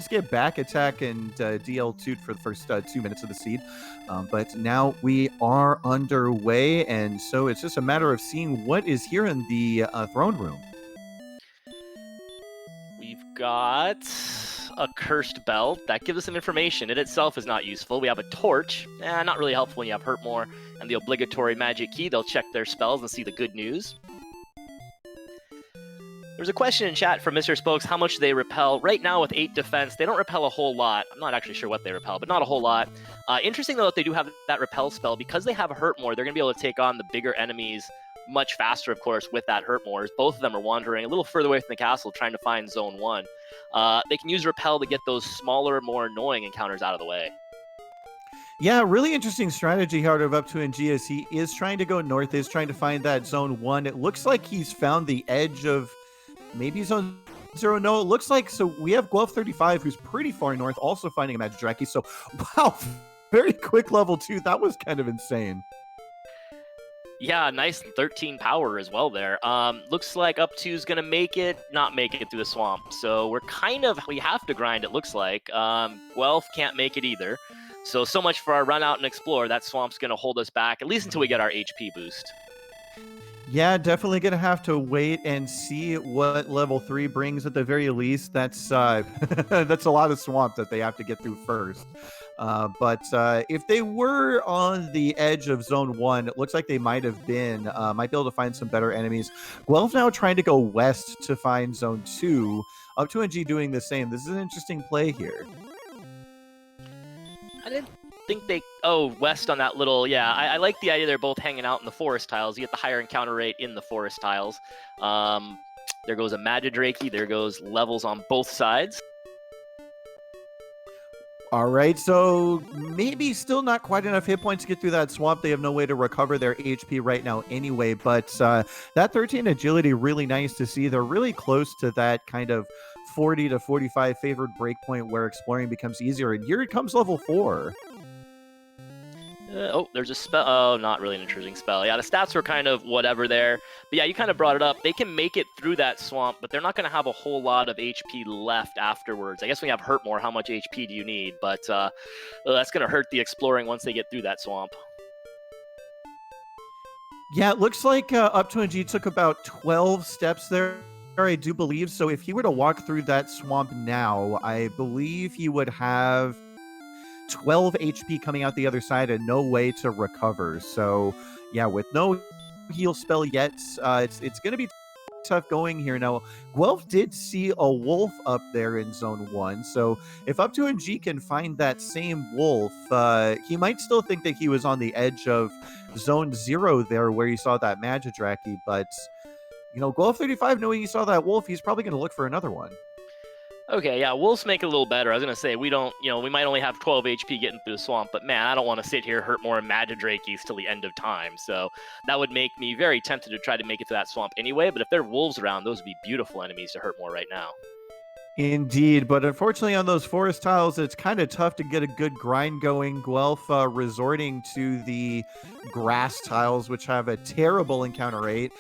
get back attack and DL2 for the first 2 minutes of the seed. But now we are underway, and so it's just a matter of seeing what is here in the throne room. We've got a cursed bell. That gives us some information. It itself is not useful. We have a torch. Not really helpful when you have Hurt More. And the obligatory magic key. They'll check their spells and see the good news. There's a question in chat from Mr. Spokes, how much they repel. Right now with 8 defense, they don't repel a whole lot. I'm not actually sure what they repel, but not a whole lot. Interesting, though, that they do have that repel spell. Because they have Hurt More, they're going to be able to take on the bigger enemies much faster, of course, with that Hurt More. Both of them are wandering a little further away from the castle, trying to find Zone 1. They can use Repel to get those smaller, more annoying encounters out of the way. Yeah, really interesting strategy out of up2ng as he is trying to go north, is trying to find that Zone 1. It looks like he's found the edge of maybe Zone 0. No, it looks like, so we have Guelph35, who's pretty far north, also finding a Magic Draki. So, wow, very quick level 2. That was kind of insane. Yeah, nice 13 power as well there. Looks like up2's going to not make it through the swamp. So we have to grind, it looks like. Guelph can't make it either. So much for our run out and explore. That swamp's going to hold us back, at least until we get our HP boost. Yeah, definitely going to have to wait and see what level 3 brings at the very least. That's that's a lot of swamp that they have to get through first. But if they were on the edge of Zone 1, it looks like they might be able to find some better enemies. Guelph now trying to go west to find Zone 2. up2ng doing the same. This is an interesting play here. I didn't think they... Oh, west on that little... Yeah, I like the idea they're both hanging out in the forest tiles. You get the higher encounter rate in the forest tiles. There goes a Magidraki. There goes levels on both sides. All right, so maybe still not quite enough hit points to get through that swamp. They have no way to recover their HP right now anyway, but that 13 agility, really nice to see. They're really close to that kind of 40 to 45 favored breakpoint where exploring becomes easier, and here it comes level 4. There's a spell. Oh, not really an interesting spell. Yeah, the stats were kind of whatever there. But yeah, you kind of brought it up. They can make it through that swamp, but they're not going to have a whole lot of HP left afterwards. I guess when you have Hurt More, how much HP do you need? But that's going to hurt the exploring once they get through that swamp. Yeah, it looks like up2ng took about 12 steps there, I do believe. So if he were to walk through that swamp now, I believe he would have 12 HP coming out the other side and no way to recover. So yeah, with no heal spell yet, it's going to be tough going here. Now, Guelph did see a wolf up there in Zone 1, so if up2ng can find that same wolf, he might still think that he was on the edge of Zone 0 there where he saw that Magidraki, but Guelph35, knowing he saw that wolf, he's probably going to look for another one. Okay, yeah, wolves make it a little better. I was going to say, we might only have 12 HP getting through the swamp, but man, I don't want to sit here, Hurt More, and Magidrakis till the end of time. So that would make me very tempted to try to make it to that swamp anyway, but if there are wolves around, those would be beautiful enemies to Hurt More right now. Indeed, but unfortunately on those forest tiles, it's kind of tough to get a good grind going. Guelph resorting to the grass tiles, which have a terrible encounter rate.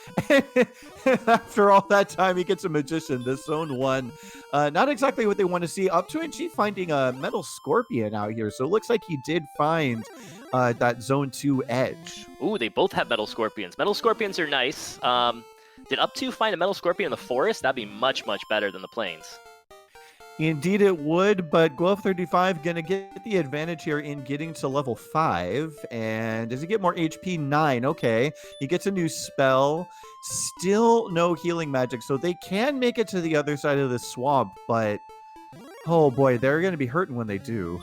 After all that time, he gets a Magician. This Zone 1, not exactly what they want to see. up2ng finding a Metal Scorpion out here, so it looks like he did find that Zone 2 edge. Ooh, they both have Metal Scorpions. Metal Scorpions are nice. Did up2 find a Metal Scorpion in the forest? That'd be much, much better than the plains. Indeed it would, but Guelph35 going to get the advantage here in getting to level 5. And does he get more HP? 9. Okay. He gets a new spell. Still no healing magic, so they can make it to the other side of the swamp, but oh boy, they're going to be hurting when they do.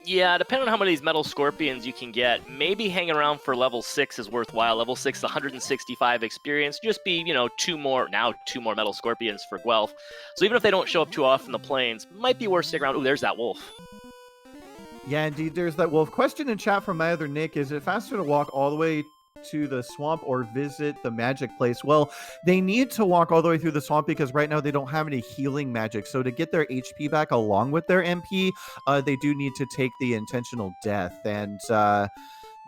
Yeah, depending on how many of these Metal Scorpions you can get, maybe hanging around for level 6 is worthwhile. Level 6 is 165 experience. Just be, 2 more Metal Scorpions for Guelph. So even if they don't show up too often in the plains, might be worth sticking around. Ooh, there's that wolf. Yeah, indeed, there's that wolf. Question in chat from my other Nick, is it faster to walk all the way to the swamp or visit the magic place? Well, they need to walk all the way through the swamp because right now they don't have any healing magic. So to get their HP back along with their MP, they do need to take the intentional death. And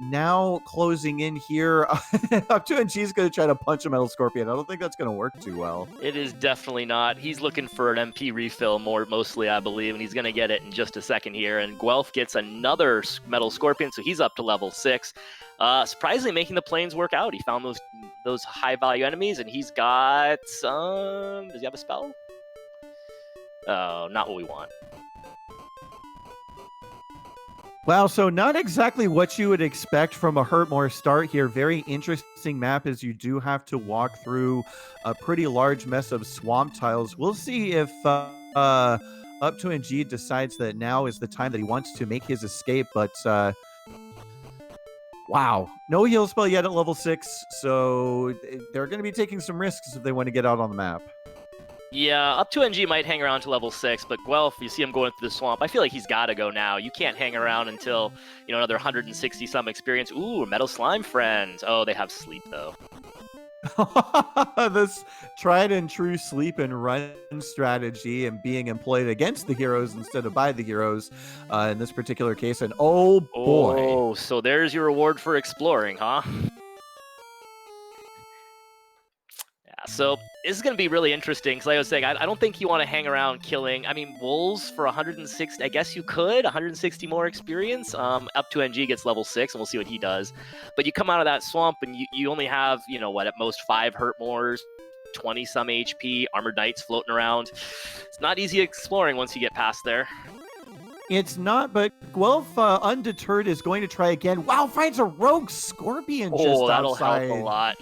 Now closing in here, up2ng is going to try to punch a Metal Scorpion. I don't think that's going to work too well. It is definitely not. He's looking for an MP refill mostly, I believe, and he's going to get it in just a second here. And Guelph gets another Metal Scorpion, so he's up to level 6. Surprisingly, making the planes work out. He found those high-value enemies, and he's got does he have a spell? Oh, not what we want. Wow, so not exactly what you would expect from a Hurtmore start here. Very interesting map, as you do have to walk through a pretty large mess of swamp tiles. We'll see if up2ng decides that now is the time that he wants to make his escape, but wow, no heal spell yet at level 6, so they're going to be taking some risks if they want to get out on the map. Yeah, up2ng might hang around to level 6, but Guelph, you see him going through the swamp. I feel like he's got to go now. You can't hang around until, another 160 some experience. Ooh, Metal Slime friend. Oh, they have sleep though. This tried and true sleep and run strategy and being employed against the heroes instead of by the heroes in this particular case. And oh boy. Oh, so there's your reward for exploring, huh? So this is going to be really interesting because, like I was saying, I don't think you want to hang around killing. I mean, wolves for 160. I guess you could 160 more experience. up2ng gets level 6, and we'll see what he does. But you come out of that swamp, and you only have at most 5 Hurtmores, 20 some HP, armored knights floating around. It's not easy exploring once you get past there. It's not, but Guelph, undeterred, is going to try again. Wow, finds a rogue scorpion just outside. Oh, that'll help a lot.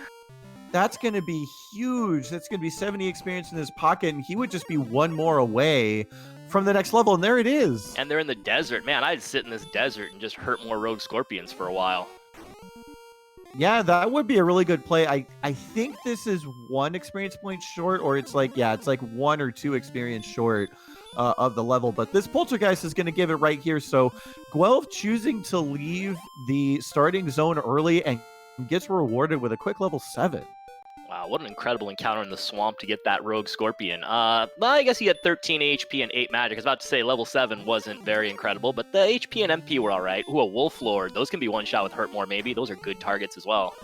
That's going to be huge. That's going to be 70 experience in his pocket, and he would just be one more away from the next level, and there it is. And they're in the desert. Man, I'd sit in this desert and just hurt more rogue scorpions for a while. Yeah, that would be a really good play. I think this is 1 experience point short, or it's like 1 or 2 experience short of the level. But this Poltergeist is going to give it right here. So Guelph choosing to leave the starting zone early and gets rewarded with a quick level 7. Wow, what an incredible encounter in the swamp to get that rogue scorpion. Well, I guess he had 13 HP and 8 magic. I was about to say level 7 wasn't very incredible, but the HP and MP were all right. Ooh, a Wolf Lord. Those can be one shot with Hurtmore, maybe. Those are good targets as well.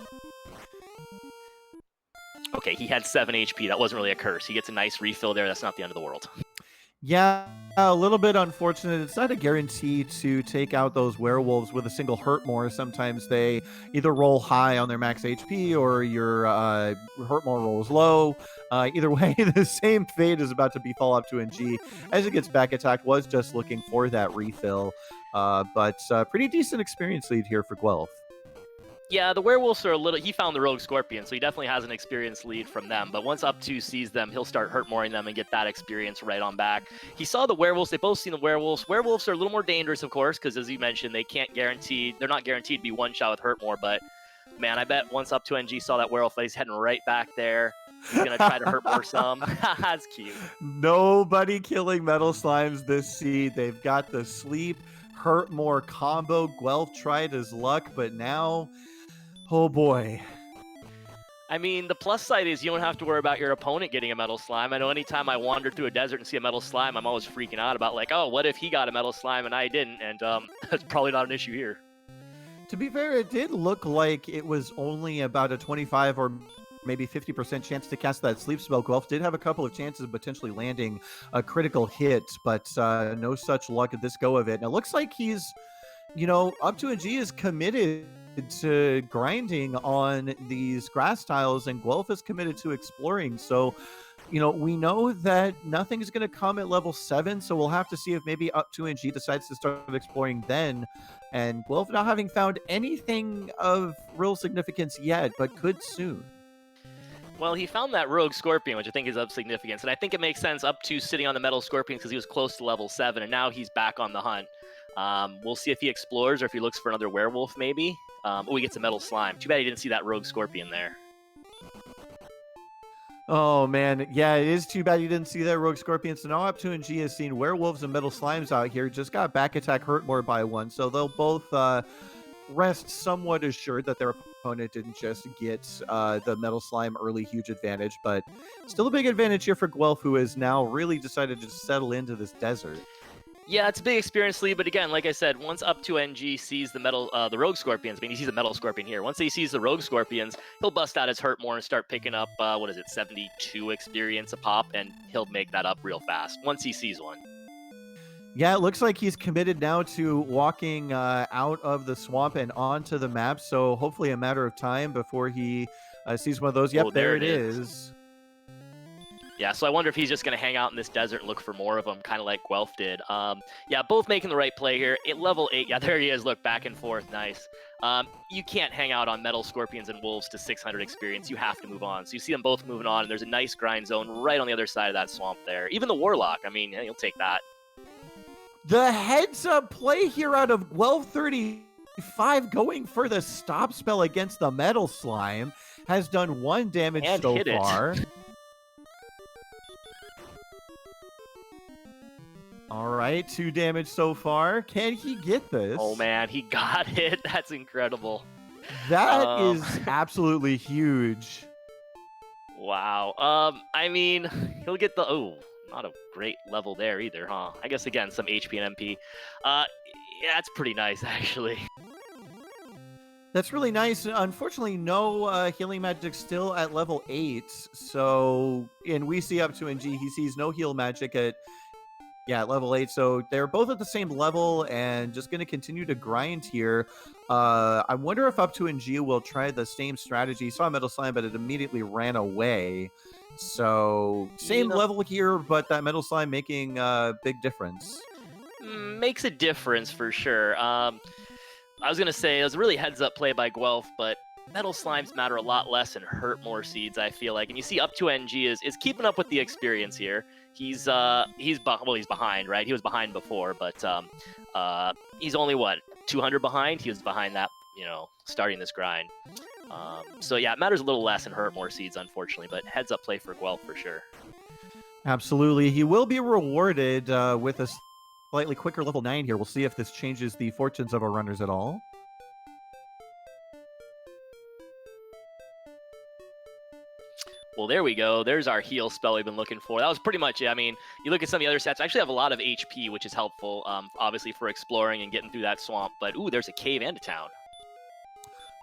Okay, he had 7 HP. That wasn't really a curse. He gets a nice refill there. That's not the end of the world. Yeah, a little bit unfortunate. It's not a guarantee to take out those werewolves with a single Hurtmore. Sometimes they either roll high on their max HP or your Hurtmore rolls low. Either way, the same fate is about to befall up2ng as it gets back attacked. Was just looking for that refill. But pretty decent experience lead here for Guelph. Yeah, the werewolves are a little... He found the rogue scorpion, so he definitely has an experience lead from them. But once up2 sees them, he'll start Hurtmoring them and get that experience right on back. He saw the werewolves. They both seen the werewolves. Werewolves are a little more dangerous, of course, because as you mentioned, they're not guaranteed to be one shot with Hurtmore. But man, I bet once up2ng saw that werewolf, he's heading right back there. He's gonna try to Hurtmore some. That's cute. Nobody killing Metal Slimes this seed. They've got the sleep Hurtmore combo. Guelph tried his luck, but now... oh boy. I mean, the plus side is you don't have to worry about your opponent getting a Metal Slime. I know anytime I wander through a desert and see a Metal Slime, I'm always freaking out about like, oh, what if he got a Metal Slime and I didn't? And that's probably not an issue here. To be fair, it did look like it was only about a 25 or maybe 50% chance to cast that sleep spell. Guelph did have a couple of chances of potentially landing a critical hit, but no such luck at this go of it. And it looks like he's, up2ng is committed to grinding on these grass tiles, and Guelph is committed to exploring. So, we know that nothing is going to come at level 7, so we'll have to see if maybe up2ng decides to start exploring then. And Guelph not having found anything of real significance yet, but could soon. Well, he found that rogue scorpion, which I think is of significance, and I think it makes sense up2 sitting on the metal scorpion because he was close to level 7, and now he's back on the hunt. We'll see if he explores or if he looks for another werewolf, maybe. Oh, he gets a metal slime. Too bad he didn't see that rogue scorpion there. Oh, man. Yeah, it is too bad you didn't see that rogue scorpion. So now up2ng has seen werewolves and metal slimes out here. Just got back attack Hurtmore by 1. So they'll both rest somewhat assured that their opponent didn't just get the metal slime early huge advantage. But still a big advantage here for Guelph, who has now really decided to settle into this desert. Yeah, it's a big experience lead, but again, like I said, once up2ng sees the Rogue Scorpions, I mean, he sees the Metal Scorpion here. Once he sees the Rogue Scorpions, he'll bust out his Hurt more and start picking up, 72 experience a pop, and he'll make that up real fast once he sees one. Yeah, it looks like he's committed now to walking out of the swamp and onto the map. So hopefully a matter of time before he sees one of those. Yep, there it is. Yeah, so I wonder if he's just going to hang out in this desert and look for more of them, kind of like Guelph did. Yeah, both making the right play here. At level 8, yeah, there he is. Look, back and forth. Nice. You can't hang out on Metal Scorpions and Wolves to 600 experience. You have to move on. So you see them both moving on, and there's a nice grind zone right on the other side of that swamp there. Even the Warlock, I mean, you'll take that. The heads-up play here out of Guelph35 going for the stop spell against the Metal Slime has done 1 damage and so far. All right, 2 damage so far. Can he get this? Oh, man, he got it. That's incredible. That is absolutely huge. Wow. I mean, he'll get the... Oh, not a great level there either, huh? I guess, again, some HP and MP. Yeah, it's pretty nice, actually. That's really nice. Unfortunately, no healing magic still at level 8. So, and we see up2ng, he sees no heal magic at level 8. So they're both at the same level and just going to continue to grind here. I wonder if up2ng will try the same strategy. Saw Metal Slime, but it immediately ran away. So same level here, but that Metal Slime making a big difference. Makes a difference for sure. I was going to say it was a really heads-up play by Guelph, but Metal Slimes matter a lot less and hurt more seeds, I feel like. And you see up2ng is keeping up with the experience here. He's behind, right? He was behind before, but he's only, 200 behind? He was behind that, starting this grind. So yeah, it matters a little less and hurt more seeds, unfortunately, but heads up play for Guelph for sure. Absolutely. He will be rewarded with a slightly quicker level 9 here. We'll see if this changes the fortunes of our runners at all. Well, there we go. There's our heal spell we've been looking for. That was pretty much it. I mean, you look at some of the other stats, I actually have a lot of HP, which is helpful, obviously, for exploring and getting through that swamp. But, ooh, there's a cave and a town.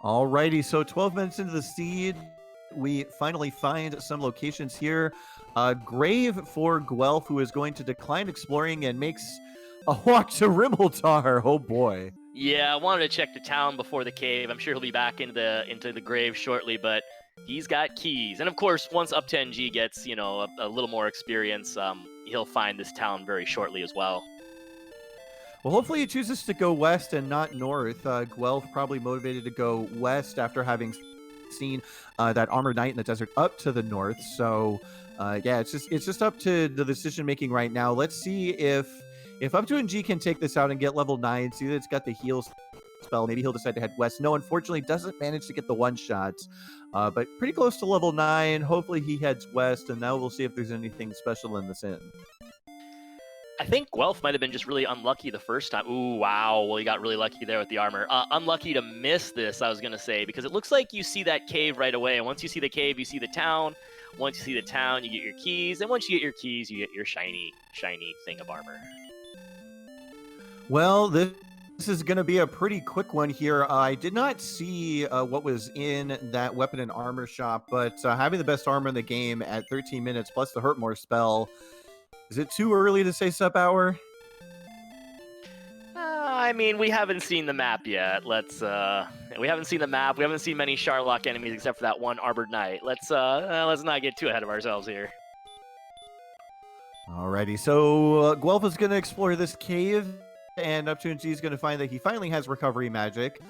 Alrighty, so 12 minutes into the seed, we finally find some locations here. Grave for Guelph, who is going to decline exploring and makes a walk to Rimmeltar. Oh, boy. Yeah, I wanted to check the town before the cave. I'm sure he'll be back into the grave shortly, but he's got keys. And of course, once up2ng gets, a little more experience, he'll find this town very shortly as well. Well, hopefully he chooses to go west and not north. Guelph probably motivated to go west after having seen that Armored Knight in the desert up to the north. So, yeah, it's just up to the decision making right now. Let's see if up2ng can take this out and get level 9. See that it's got the heal spell. Maybe he'll decide to head west. No, unfortunately, doesn't manage to get the one shots. But pretty close to level 9. Hopefully he heads west, and now we'll see if there's anything special in this inn. I think Guelph might have been just really unlucky the first time. Ooh, wow. Well, he got really lucky there with the armor. Unlucky to miss this, I was going to say, because it looks like you see that cave right away. And once you see the cave, you see the town. Once you see the town, you get your keys. And once you get your keys, you get your shiny thing of armor. Well, this is going to be a pretty quick one here. I did not see what was in that weapon and armor shop, but having the best armor in the game at 13 minutes plus the hurt more spell, is it too early to say sup hour? I mean, we haven't seen the map yet. We haven't seen the map. We haven't seen many Sharlock enemies except for that one Armored Knight. Let's not get too ahead of ourselves here. Alrighty, so Guelph is going to explore this cave, and up2ng is going to find that he finally has recovery magic.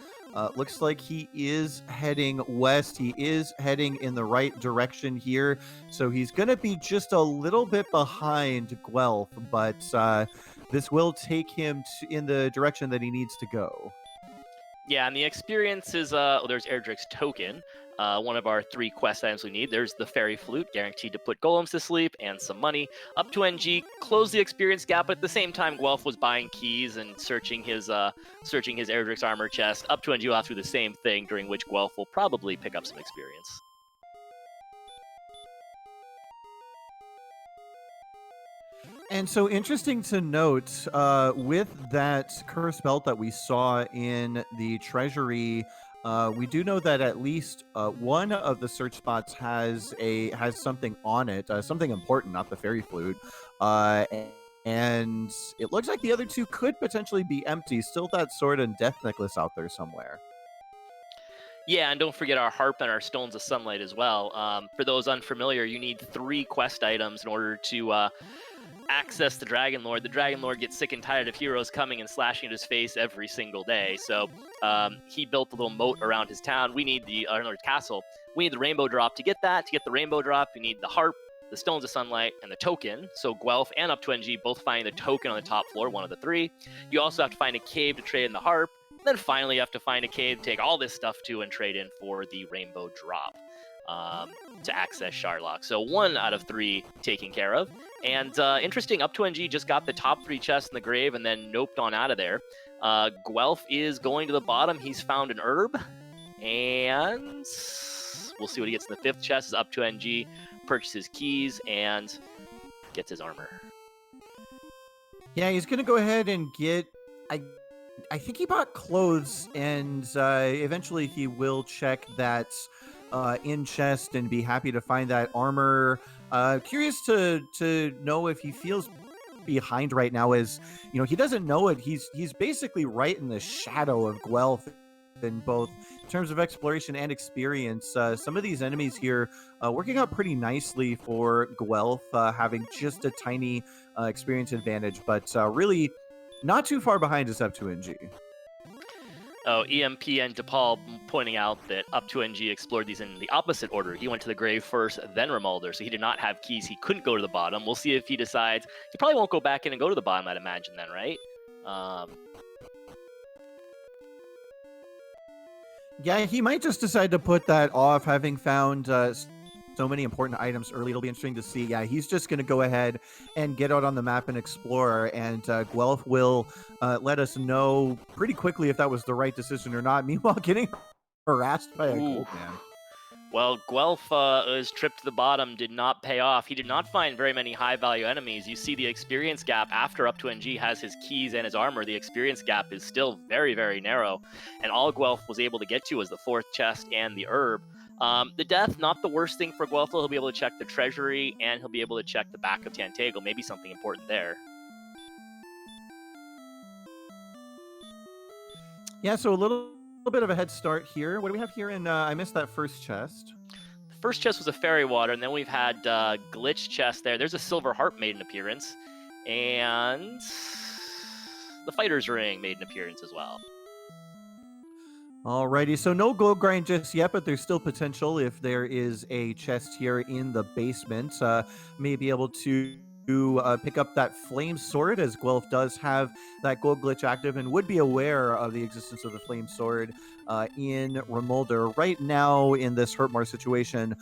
Looks like he is heading west. He is heading in the right direction here. So he's going to be just a little bit behind Guelph, but this will take him in the direction that he needs to go. Yeah, and the experience is, there's Erdrick's Token, one of our 3 quest items we need. There's the Fairy Flute, guaranteed to put golems to sleep, and some money. up2ng closed the experience gap, but at the same time, Guelph was buying keys and searching his Erdrick's armor chest. up2ng will have to do the same thing, during which Guelph will probably pick up some experience. And so interesting to note, with that cursed belt that we saw in the treasury, we do know that at least one of the search spots has something on it, something important, not the fairy flute. And it looks like the other two could potentially be empty. Still that sword and death necklace out there somewhere. Yeah, and don't forget our harp and our stones of sunlight as well. For those unfamiliar, you need 3 quest items in order to access the Dragon Lord. The Dragon Lord gets sick and tired of heroes coming and slashing at his face every single day. So he built a little moat around his town. We need the castle. We need the rainbow drop to get that. To get the rainbow drop, you need the harp, the stones of sunlight, and the token. So Guelph and up2ng both find the token on the top floor, one of the 3. You also have to find a cave to trade in the harp. And then finally, you have to find a cave to take all this stuff to and trade in for the rainbow drop to access Sharlock. So 1 out of 3 taken care of. And interesting, up2ng just got the top 3 chests in the grave and then noped on out of there. Guelph is going to the bottom. He's found an herb. And we'll see what he gets in the 5th chest. Is up2ng purchases keys and gets his armor. Yeah, he's going to go ahead and get... I think he bought clothes, and eventually he will check that in chest and be happy to find that armor. Curious to know if he feels behind right now, as he doesn't know it. He's basically right in the shadow of Guelph in both terms of exploration and experience. Some of these enemies here working out pretty nicely for Guelph, having just a tiny experience advantage, but really not too far behind is up2ng. Oh, EMP and DePaul pointing out that up2ng explored these in the opposite order. He went to the grave first, then Rimuldar, so he did not have keys. He couldn't go to the bottom. We'll see if he decides. He probably won't go back in and go to the bottom, I'd imagine, then, right? Yeah, he might just decide to put that off, having found so many important items early. It'll be interesting to see. Yeah, he's just going to go ahead and get out on the map and explore, and Guelph will let us know pretty quickly if that was the right decision or not. Meanwhile, getting harassed by a gold man. Well, Guelph's trip to the bottom did not pay off. He did not find very many high-value enemies. You see the experience gap after up2ng has his keys and his armor. The experience gap is still very, very narrow, and all Guelph was able to get to was the 4th chest and the herb. The death, not the worst thing for Guelph. He'll be able to check the treasury, and he'll be able to check the back of Tantegel. Maybe something important there. Yeah, so a little bit of a head start here. What do we have here in... I missed that first chest. The first chest was a fairy water, and then we've had glitch chest there. There's a silver harp made an appearance, and the fighter's ring made an appearance as well. Alrighty, so no gold grind just yet, but there's still potential if there is a chest here in the basement. May be able to pick up that flame sword, as Guelph does have that gold glitch active and would be aware of the existence of the flame sword in Rimuldar. Right now, in this Hurtmore situation,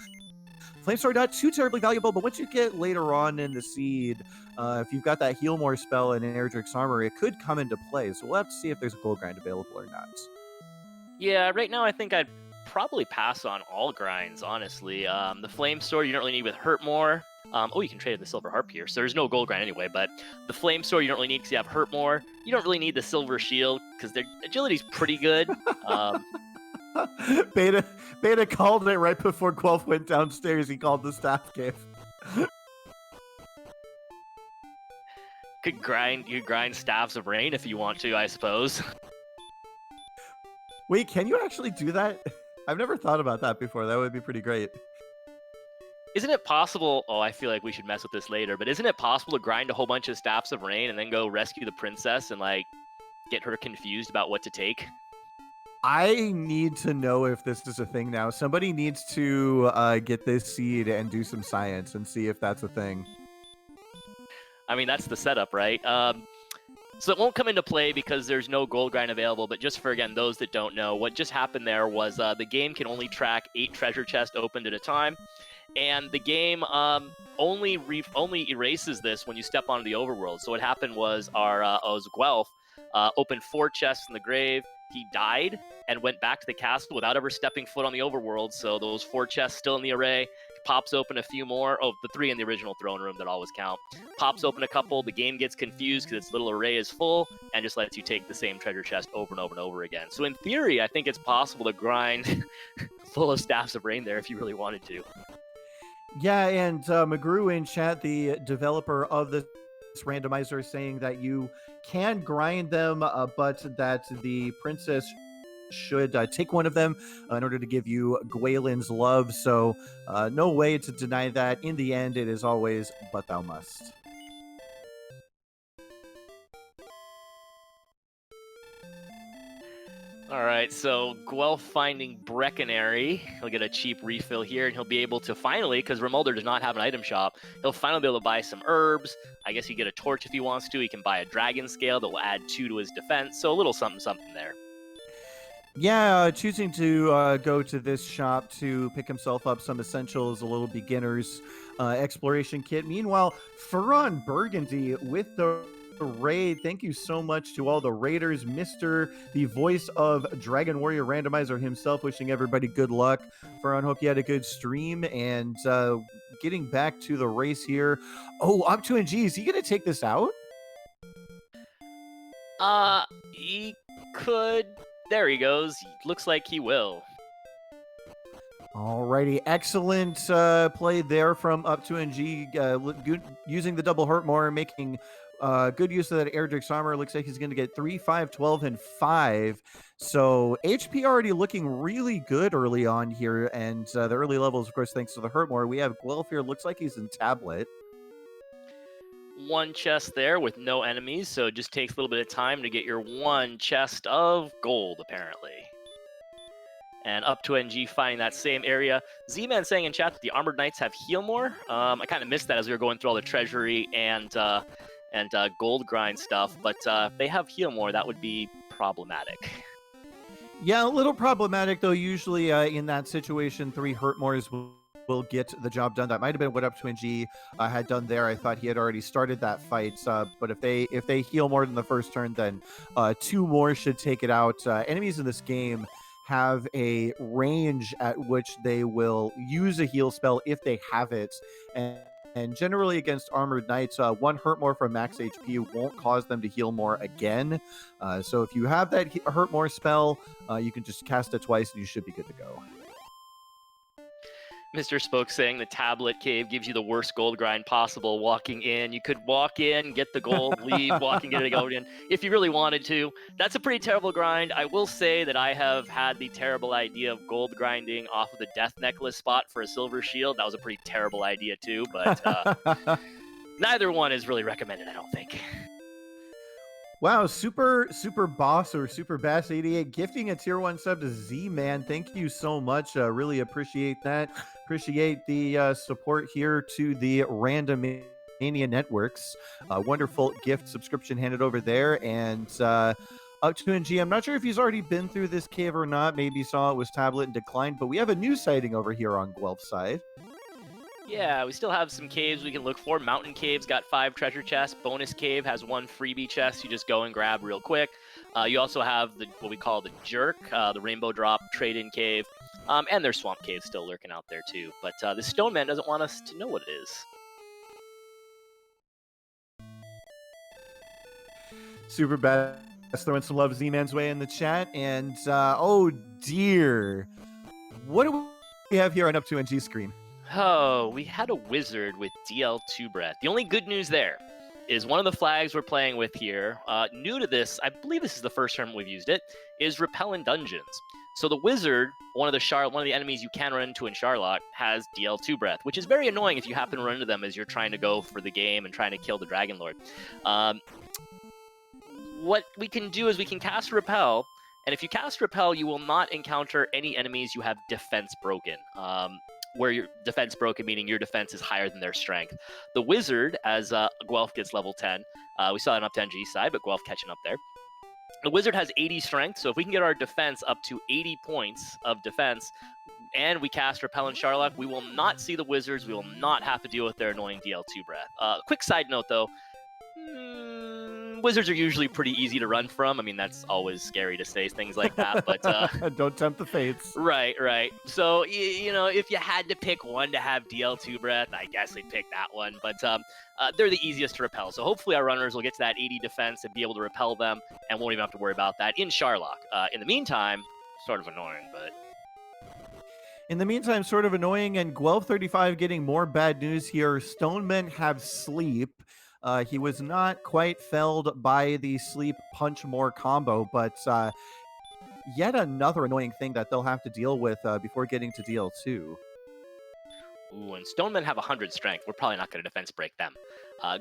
flame sword not too terribly valuable, but once you get later on in the seed, if you've got that heal more spell and an Erdrick's armor, it could come into play. So we'll have to see if there's a gold grind available or not. Yeah, right now I think I'd probably pass on all grinds, honestly. The flame sword you don't really need with Hurtmore. You can trade the silver harp here, so there's no gold grind anyway, but the flame sword you don't really need because you have Hurtmore. You don't really need the silver shield because their agility's pretty good. Beta called it right before Guelph went downstairs. He called the staff cave. You grind staffs of rain if you want to, I suppose. Wait, can you actually do that? I've never thought about that before. That would be pretty great. Isn't it possible... Oh, I feel like we should mess with this later, but isn't it possible to grind a whole bunch of staffs of rain and then go rescue the princess and, get her confused about what to take? I need to know if this is a thing now. Somebody needs to get this seed and do some science and see if that's a thing. I mean, that's the setup, right? So it won't come into play because there's no gold grind available, but just for, again, those that don't know, what just happened there was the game can only track 8 treasure chests opened at a time, and the game only erases this when you step onto the overworld. So what happened was Guelph opened 4 chests in the grave. He died and went back to the castle without ever stepping foot on the overworld, so those 4 chests still in the array. pops open a few more. Oh, the 3 in the original throne room that always count. Pops open a couple, the game gets confused because its little array is full, and just lets you take the same treasure chest over and over and over again. So in theory, I think it's possible to grind full of Staffs of Rain there if you really wanted to. Yeah, and McGrew in chat, the developer of this randomizer, is saying that you can grind them, but that the princess should take one of them in order to give you Gwaelin's love. So no way to deny that. In the end, it is always, but thou must. All right, so Guelph finding Breckenary. He'll get a cheap refill here, and he'll be able to finally, because Remolder does not have an item shop, he'll finally be able to buy some herbs. I guess he can get a torch if he wants to. He can buy a dragon scale that will add 2 to his defense. So a little something there. Yeah, choosing to go to this shop to pick himself up some essentials, a little beginner's exploration kit. Meanwhile, Furon Burgundy with the raid. Thank you so much to all the raiders. Mr. the voice of Dragon Warrior Randomizer himself, wishing everybody good luck. Furon, hope you had a good stream. And getting back to the race here. Oh, up2ng, is he going to take this out? He could. There he goes. Looks like he will. Alrighty, excellent play there from up2ng, using the double hurt more, making good use of that Erdrick's armor. Looks like he's going to get 3, 5, 12, and 5. So HP already looking really good early on here, and the early levels, of course, thanks to the hurt more. We have Guelph here. Looks like he's in tablet. 1 chest there with no enemies, so it just takes a little bit of time to get your 1 chest of gold, apparently. And up2ng finding that same area. Z-Man saying in chat that the Armored Knights have heal more. I kind of missed that as we were going through all the treasury and gold grind stuff, but if they have heal more, that would be problematic. Yeah, a little problematic, though. Usually in that situation, 3 hurt mores will get the job done. That might have been what up2ng had done there. I thought he had already started that fight, but if they heal more than the first turn, then 2 more should take it out. Enemies in this game have a range at which they will use a heal spell if they have it, and generally against Armored Knights, 1 hurt more from max HP won't cause them to heal more again. So if you have that hurt more spell, you can just cast it twice and you should be good to go. Mr. Spoke saying the tablet cave gives you the worst gold grind possible. Walking in, you could walk in, get the gold, leave, walk and get it again if you really wanted to. That's a pretty terrible grind. I will say that I have had the terrible idea of gold grinding off of the death necklace spot for a silver shield. That was a pretty terrible idea too, but neither one is really recommended, I don't think. Wow, super boss or super bass 88 gifting a tier 1 sub to Z-Man. Thank you so much. Really appreciate that. Appreciate the support here to the Random Mania Networks. Wonderful gift subscription handed over there. And up2ng, I'm not sure if he's already been through this cave or not. Maybe saw it was tablet and declined, but we have a new sighting over here on Guelph's side. Yeah, we still have some caves we can look for. Mountain Cave's got 5 treasure chests. Bonus Cave has 1 freebie chest you just go and grab real quick. You also have what we call the Jerk, the Rainbow Drop Trade-In Cave, and there's Swamp Cave still lurking out there too. But the Stone Man doesn't want us to know what it is. Super bad. Throwing some love Z-Man's way in the chat. And oh dear, what do we have here on up2ng's screen? Oh, we had a wizard with DL2 breath. The only good news there is one of the flags we're playing with here, new to this, I believe this is the first time we've used it, is Repel in Dungeons. So the wizard, one of the enemies you can run into in Charlock, has DL2 breath, which is very annoying if you happen to run into them as you're trying to go for the game and trying to kill the Dragon Lord. What we can do is we can cast Repel, and if you cast Repel, you will not encounter any enemies you have defense broken. Where your defense broken, meaning your defense is higher than their strength. The wizard, as Guelph gets level 10, we saw that on up2ng side, but Guelph catching up there. The wizard has 80 strength, so if we can get our defense up to 80 points of defense, and we cast Repel in Charlock, we will not see the wizards, we will not have to deal with their annoying DL2 breath. Quick side note though, Wizards are usually pretty easy to run from. I mean, that's always scary to say things like that, but don't tempt the fates. Right. So you know, if you had to pick one to have DL2 breath, I guess I'd pick that one. But they're the easiest to repel. So hopefully our runners will get to that 80 defense and be able to repel them, and won't even have to worry about that in Charlock. In the meantime, sort of annoying, but. In the meantime, sort of annoying, and Guelph35 getting more bad news here. Stonemen have sleep. He was not quite felled by the sleep punch more combo, but yet another annoying thing that they'll have to deal with before getting to DL2. Ooh, and Stonemen have 100 strength. We're probably not going to defense break them.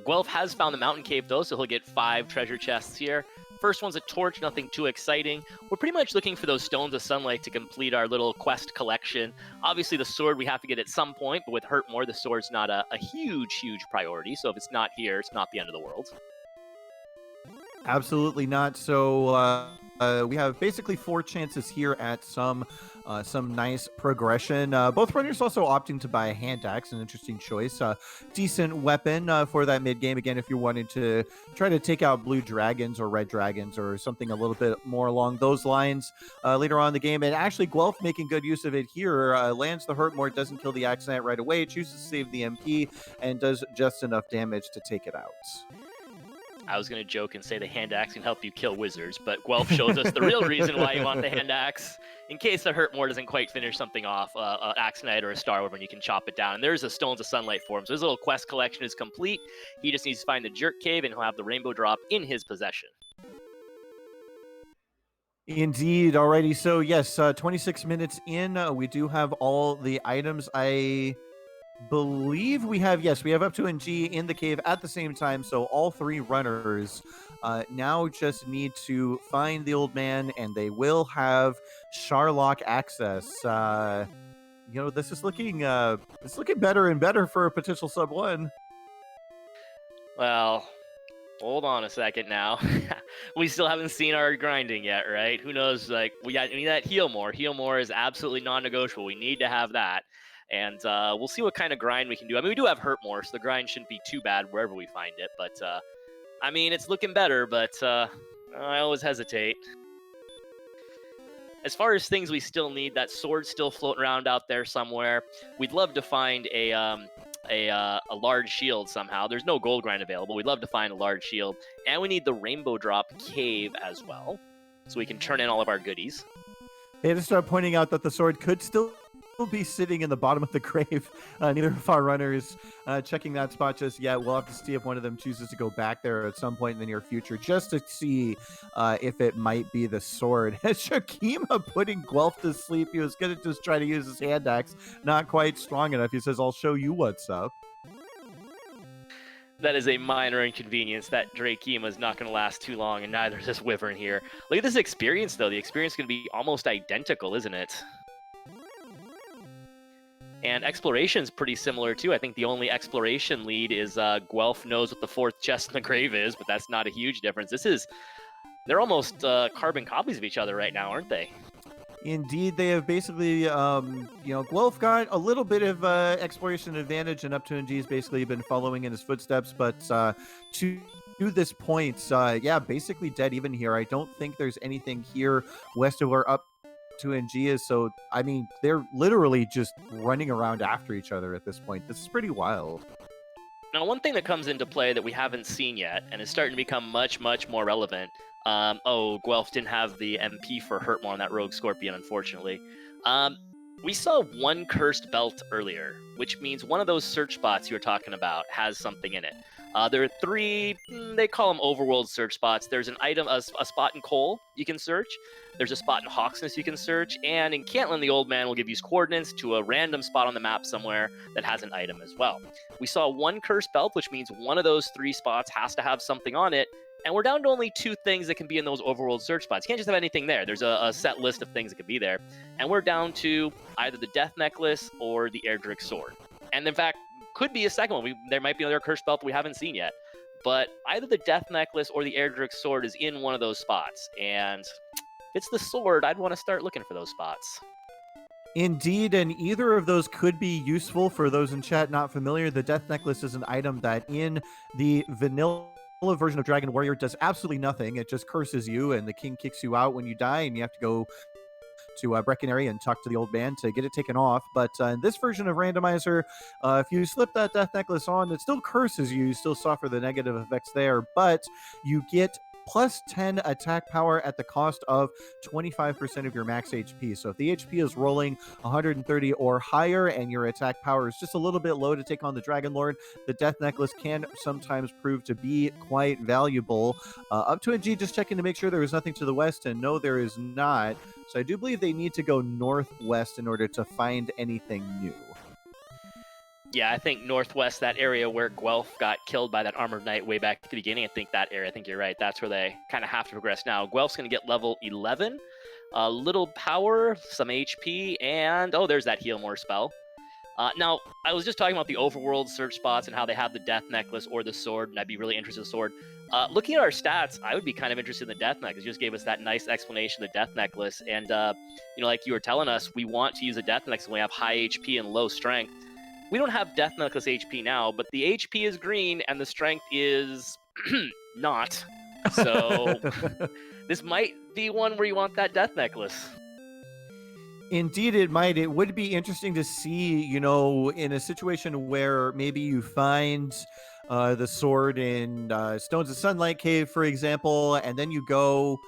Guelph has found the mountain cave, though, so he'll get 5 treasure chests here. First one's a torch, nothing too exciting. We're pretty much looking for those stones of sunlight to complete our little quest collection. Obviously, the sword we have to get at some point, but with Hurtmore, the sword's not a huge priority. So if it's not here, it's not the end of the world. Absolutely not. So we have basically 4 chances here at some nice progression. Both runners also opting to buy a hand axe, an interesting choice. Decent weapon for that mid game. Again, if you're wanting to try to take out blue dragons or red dragons or something a little bit more along those lines later on in the game. And actually, Guelph making good use of it here. Lands the Hurtmore, doesn't kill the Axe Knight right away, chooses to save the MP, and does just enough damage to take it out. I was going to joke and say the hand axe can help you kill wizards, but Guelph shows us the real reason why you want the hand axe. In case the Hurtmore doesn't quite finish something off, an Axe Knight or a Star Wyvern, you can chop it down. And there's a Stones of Sunlight for him. So his little quest collection is complete. He just needs to find the Jerk Cave, and he'll have the Rainbow Drop in his possession. Indeed. Alrighty. So yes, 26 minutes in, we do have all the items. I believe we have up2ng in the cave at the same time, so all 3 runners now just need to find the old man, and they will have Charlock access. This is looking better and better for a potential sub 1. Well, hold on a second now. We still haven't seen our grinding yet, right? Who knows? Like, we need that heal more. Heal more is absolutely non-negotiable. We need to have that. And we'll see what kind of grind we can do. I mean, we do have Hurtmore, so the grind shouldn't be too bad wherever we find it. But, I mean, it's looking better, but I always hesitate. As far as things we still need, that sword's still floating around out there somewhere. We'd love to find a large shield somehow. There's no gold grind available. We'd love to find a large shield. And we need the Rainbow Drop cave as well, so we can turn in all of our goodies. They had to start pointing out that the sword could still be sitting in the bottom of the grave. Neither of our runners checking that spot just yet. We'll have to see if one of them chooses to go back there at some point in the near future, just to see if it might be the sword. Shakima putting Guelph to sleep. He was going to just try to use his hand axe. Not quite strong enough. He says, I'll show you what's up. That is a minor inconvenience. That Drakema is not going to last too long, and neither is this Wyvern here. Look at this experience, though. The experience is going to be almost identical, isn't it? And exploration's pretty similar, too. I think the only exploration lead is Guelph knows what the 4th chest in the grave is, but that's not a huge difference. They're almost carbon copies of each other right now, aren't they? Indeed, they have basically, Guelph got a little bit of exploration advantage, and up2ng has basically been following in his footsteps, but to this point, basically dead even here. I don't think there's anything here west of where up2ng is, so, I mean, they're literally just running around after each other at this point. This is pretty wild. Now, one thing that comes into play that we haven't seen yet, and is starting to become much more relevant. Guelph didn't have the MP for Hurtmore on that Rogue Scorpion, unfortunately. We saw one cursed belt earlier, which means one of those search spots you were talking about has something in it. There are 3, they call them overworld search spots. There's an item, a spot in Cole you can search. There's a spot in Hawksness you can search. And in Cantlin, the old man will give you coordinates to a random spot on the map somewhere that has an item as well. We saw one cursed belt, which means one of those 3 spots has to have something on it. And we're down to only 2 things that can be in those overworld search spots. You can't just have anything there. There's a set list of things that can be there. And we're down to either the Death Necklace or the Erdrick Sword. And in fact, could be a second one. There might be another cursed belt that we haven't seen yet. But either the Death Necklace or the Erdrick Sword is in one of those spots. And if it's the sword, I'd want to start looking for those spots. Indeed, and either of those could be useful for those in chat not familiar. The Death Necklace is an item that in the vanilla version of Dragon Warrior does absolutely nothing. It just curses you, and the king kicks you out when you die, and you have to go to Breckenary and talk to the old man to get it taken off. But in this version of Randomizer, if you slip that death necklace on, it still curses you. You still suffer the negative effects there, but you get plus 10 attack power at the cost of 25% of your max HP. So if the HP is rolling 130 or higher and your attack power is just a little bit low to take on the Dragon Lord, the Death Necklace can sometimes prove to be quite valuable. up2ng just checking to make sure there is nothing to the west, and no, there is not. So I do believe they need to go northwest in order to find anything new. Yeah, I think northwest, that area where Guelph got killed by that armored knight way back at the beginning, I think that area, I think you're right, that's where they kind of have to progress now. Guelph's going to get level 11, a little power, some HP, and, oh, there's that heal more spell. Now, I was just talking about the overworld search spots and how they have the death necklace or the sword, and I'd be really interested in the sword. Looking at our stats, I would be kind of interested in the death necklace. You just gave us that nice explanation of the death necklace, and, like you were telling us, we want to use a death necklace when we have high HP and low strength. We don't have Death Necklace HP now, but the HP is green and the strength is not. So this might be one where you want that Death Necklace. Indeed, it might. It would be interesting to see, in a situation where maybe you find the sword in Stones of Sunlight Cave, for example, and then you go...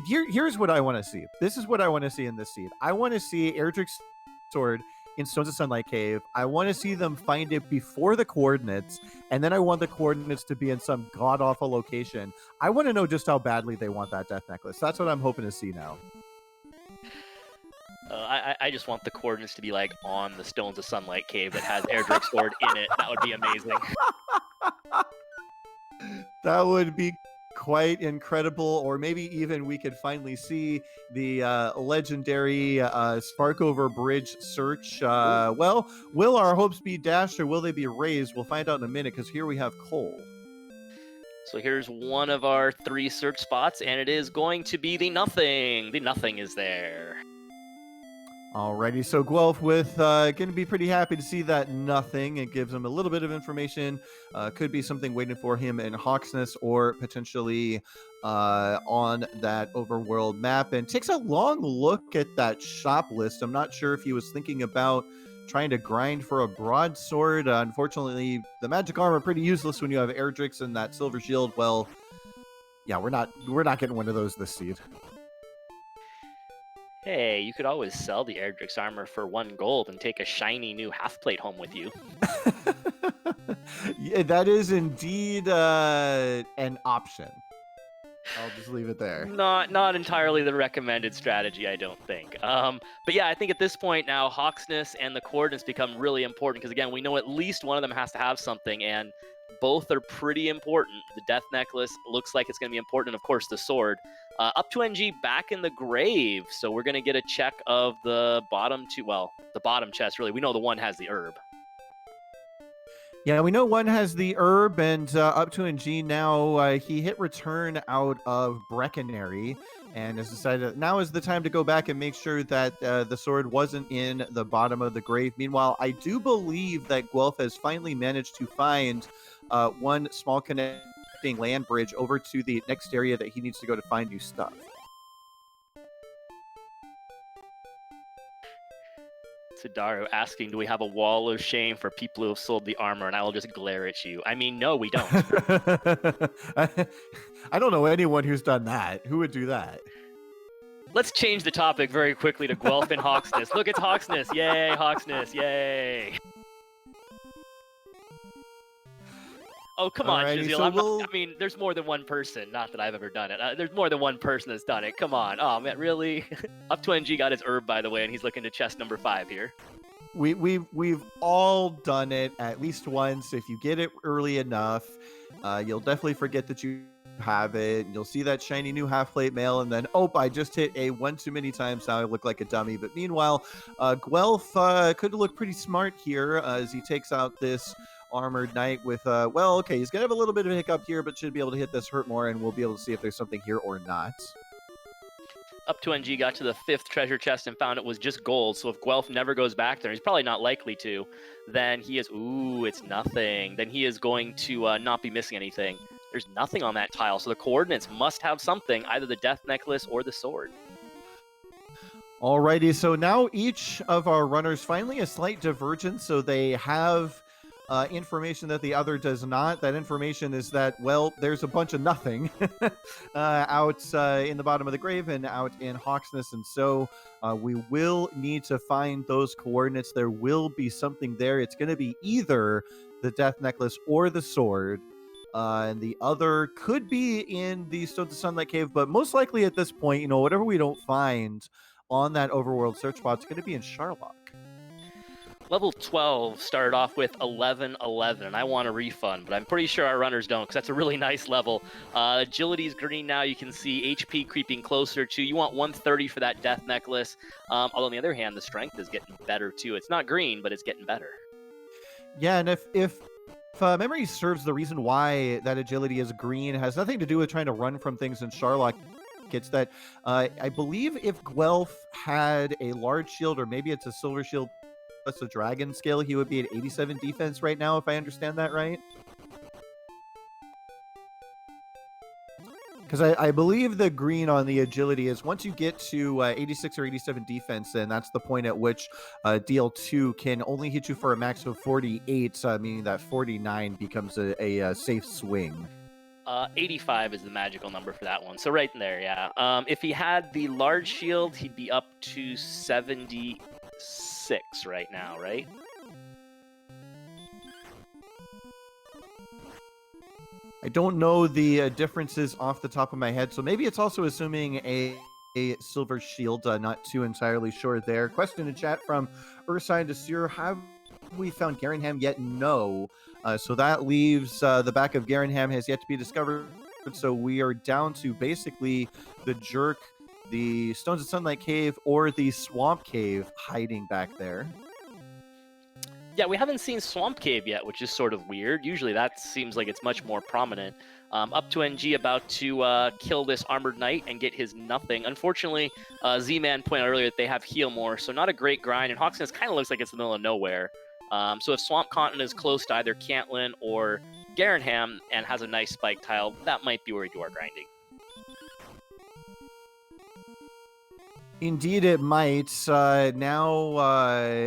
Here's what I want to see. This is what I want to see in this seed. I want to see Erdrick's sword in Stones of Sunlight Cave. I want to see them find it before the coordinates, and then I want the coordinates to be in some god-awful location. I want to know just how badly they want that Death Necklace. That's what I'm hoping to see now. I just want the coordinates to be like on the Stones of Sunlight Cave that has Erdrick's sword in it. That would be amazing. That would be quite incredible, or maybe even we could finally see the legendary Sparkover Bridge search. Well, will our hopes be dashed or will they be raised? We'll find out in a minute, because here we have coal. So here's one of our 3 search spots, and it is going to be the Nothing. The Nothing is there. Alrighty, so Guelph with going to be pretty happy to see that Nothing. It gives him a little bit of information. Could be something waiting for him in Hawksness or potentially on that overworld map. And takes a long look at that shop list. I'm not sure if he was thinking about trying to grind for a broadsword. Unfortunately, the magic armor pretty useless when you have Erdrick's and that silver shield. Well, yeah, we're not getting one of those this seed. Hey, you could always sell the Erdrick's armor for 1 gold and take a shiny new half-plate home with you. Yeah, that is indeed an option. I'll just leave it there. Not entirely the recommended strategy, I don't think. But yeah, I think at this point now, Hawksness and the coordinates become really important, because again, we know at least one of them has to have something, and both are pretty important. The Death Necklace looks like it's going to be important, and of course the sword. up2ng back in the grave, so we're going to get a check of the bottom 2, well, the bottom chest, really. We know the one has the herb. Yeah, we know one has the herb, and up2ng now, he hit return out of Breckenary, and has decided that now is the time to go back and make sure that the sword wasn't in the bottom of the grave. Meanwhile, I do believe that Guelph has finally managed to find one small connecting land bridge over to the next area that he needs to go to find new stuff. Sudaru asking, do we have a wall of shame for people who have sold the armor? And I will just glare at you. I mean, no, we don't. I don't know anyone who's done that. Who would do that? Let's change the topic very quickly to Guelph and Hawksness. Look, it's Hawksness. Yay, Hawksness. Yay. Oh, come on, Jiziel. So I mean, there's more than one person. Not that I've ever done it. There's more than one person that's done it. Come on. Oh, man, really? up2ng got his herb, by the way, and he's looking to chest number 5 here. We've all done it at least once. If you get it early enough, you'll definitely forget that you have it. You'll see that shiny new half-plate mail, and then, oh, I just hit a one too many times. Now I look like a dummy. But meanwhile, Guelph could look pretty smart here as he takes out this armored knight with well, okay, he's gonna have a little bit of a hiccup here, but should be able to hit this hurt more, and we'll be able to see if there's something here or not. up2ng got to the 5th treasure chest and found it was just gold, so if Guelph never goes back there, he's probably not likely to, then he is, ooh, it's nothing. Then he is going to not be missing anything. There's nothing on that tile, so the coordinates must have something, either the death necklace or the sword. Alrighty, so now each of our runners finally a slight divergence, so they have information that the other does not. That information is that, well, there's a bunch of nothing out in the bottom of the grave and out in Hawksness, and so we will need to find those coordinates. There will be something there. It's going to be either the death necklace or the sword. And the other could be in the Stones of Sunlight Cave, but most likely at this point, whatever we don't find on that overworld search spot, it's going to be in Sharlock. Level 12 started off with 11-11, and I want a refund, but I'm pretty sure our runners don't, because that's a really nice level. Agility's green now. You can see HP creeping closer to. You want 130 for that death necklace. Although on the other hand, the strength is getting better too. It's not green, but it's getting better. Yeah, and if memory serves, the reason why that agility is green has nothing to do with trying to run from things in Sharlock. It's that I believe if Guelph had a large shield, or maybe it's a silver shield plus a dragon skill, he would be at 87 defense right now, if I understand that right. Because I believe the green on the agility is once you get to 86 or 87 defense, then that's the point at which DL2 can only hit you for a max of 48, meaning that 49 becomes a safe swing. 85 is the magical number for that one. So right in there, yeah. If he had the large shield, he'd be up to 76 right now, right? I don't know the differences off the top of my head, so maybe it's also assuming a silver shield. Not too entirely sure there. Question in chat from Ursine Desir: have we found Garenham yet? No. So that leaves the back of Garenham has yet to be discovered. So we are down to basically the Jerk, the Stones of Sunlight Cave, or the Swamp Cave hiding back there. Yeah, we haven't seen Swamp Cave yet, which is sort of weird. Usually that seems like it's much more prominent. up2ng about to kill this Armored Knight and get his nothing. Unfortunately, Z-Man pointed out earlier that they have heal more, so not a great grind, and Hawksness kind of looks like it's in the middle of nowhere. So if Swamp Continent is close to either Cantlin or Garenham and has a nice spike tile, that might be where we do our grinding. Indeed, it might. Now,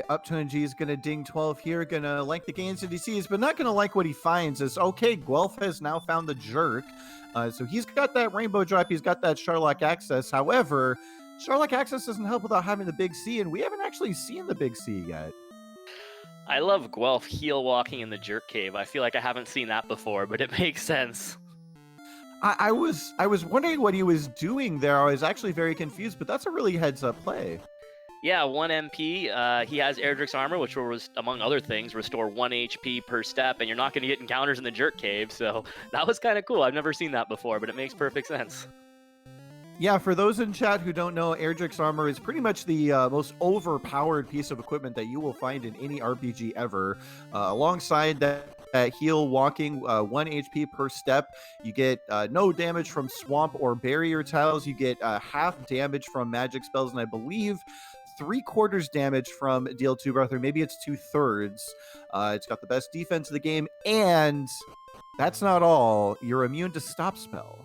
up2ng is going to ding 12 here, going to like the gains that he sees, but not going to like what he finds. Is okay, Guelph has now found the Jerk. So he's got that Rainbow Drop, he's got that Sharlock access. However, Sharlock access doesn't help without having the Big C, and we haven't actually seen the Big C yet. I love Guelph heel walking in the Jerk Cave. I feel like I haven't seen that before, but it makes sense. I was wondering what he was doing there. I was actually very confused, but that's a really heads-up play. Yeah, 1 MP. He has Erdrick's Armor, which will, among other things, restore 1 HP per step, and you're not going to get encounters in the Jerk Cave, so that was kind of cool. I've never seen that before, but it makes perfect sense. Yeah, for those in chat who don't know, Erdrick's Armor is pretty much the most overpowered piece of equipment that you will find in any RPG ever. Alongside that heal walking, 1 HP per step, you get no damage from swamp or barrier tiles, you get half damage from magic spells, and I believe 3/4 damage from DL2 Breath, or maybe it's 2/3. It's got the best defense of the game, and that's not all. You're immune to stop spell.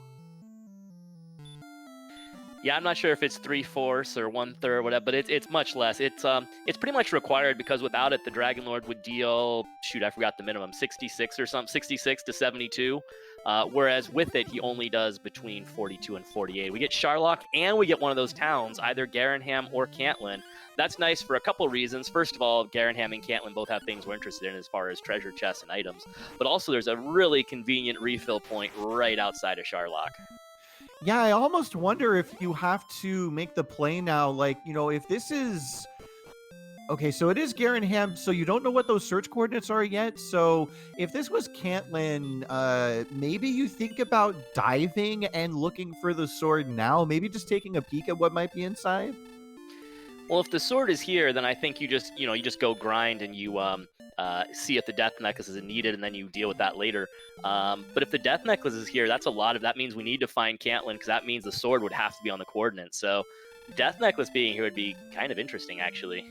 Yeah, I'm not sure if it's 3/4 or 1/3, whatever, but it's much less. It's pretty much required, because without it, the Dragon Lord would deal, shoot, I forgot the minimum, 66 or something, 66 to 72. Whereas with it, he only does between 42 and 48. We get Sharlock, and we get one of those towns, either Garenham or Cantlin. That's nice for a couple reasons. First of all, Garenham and Cantlin both have things we're interested in as far as treasure chests and items. But also, there's a really convenient refill point right outside of Sharlock. Yeah, I almost wonder if you have to make the play now, like, if this is... Okay, so it is Garenham, so you don't know what those search coordinates are yet. So if this was Cantlin, maybe you think about diving and looking for the sword now, maybe just taking a peek at what might be inside. Well, if the sword is here, then I think you just go grind and you see if the death necklace is needed, and then you deal with that later. But if the death necklace is here, that means we need to find Cantlin, because that means the sword would have to be on the coordinates. So death necklace being here would be kind of interesting, actually.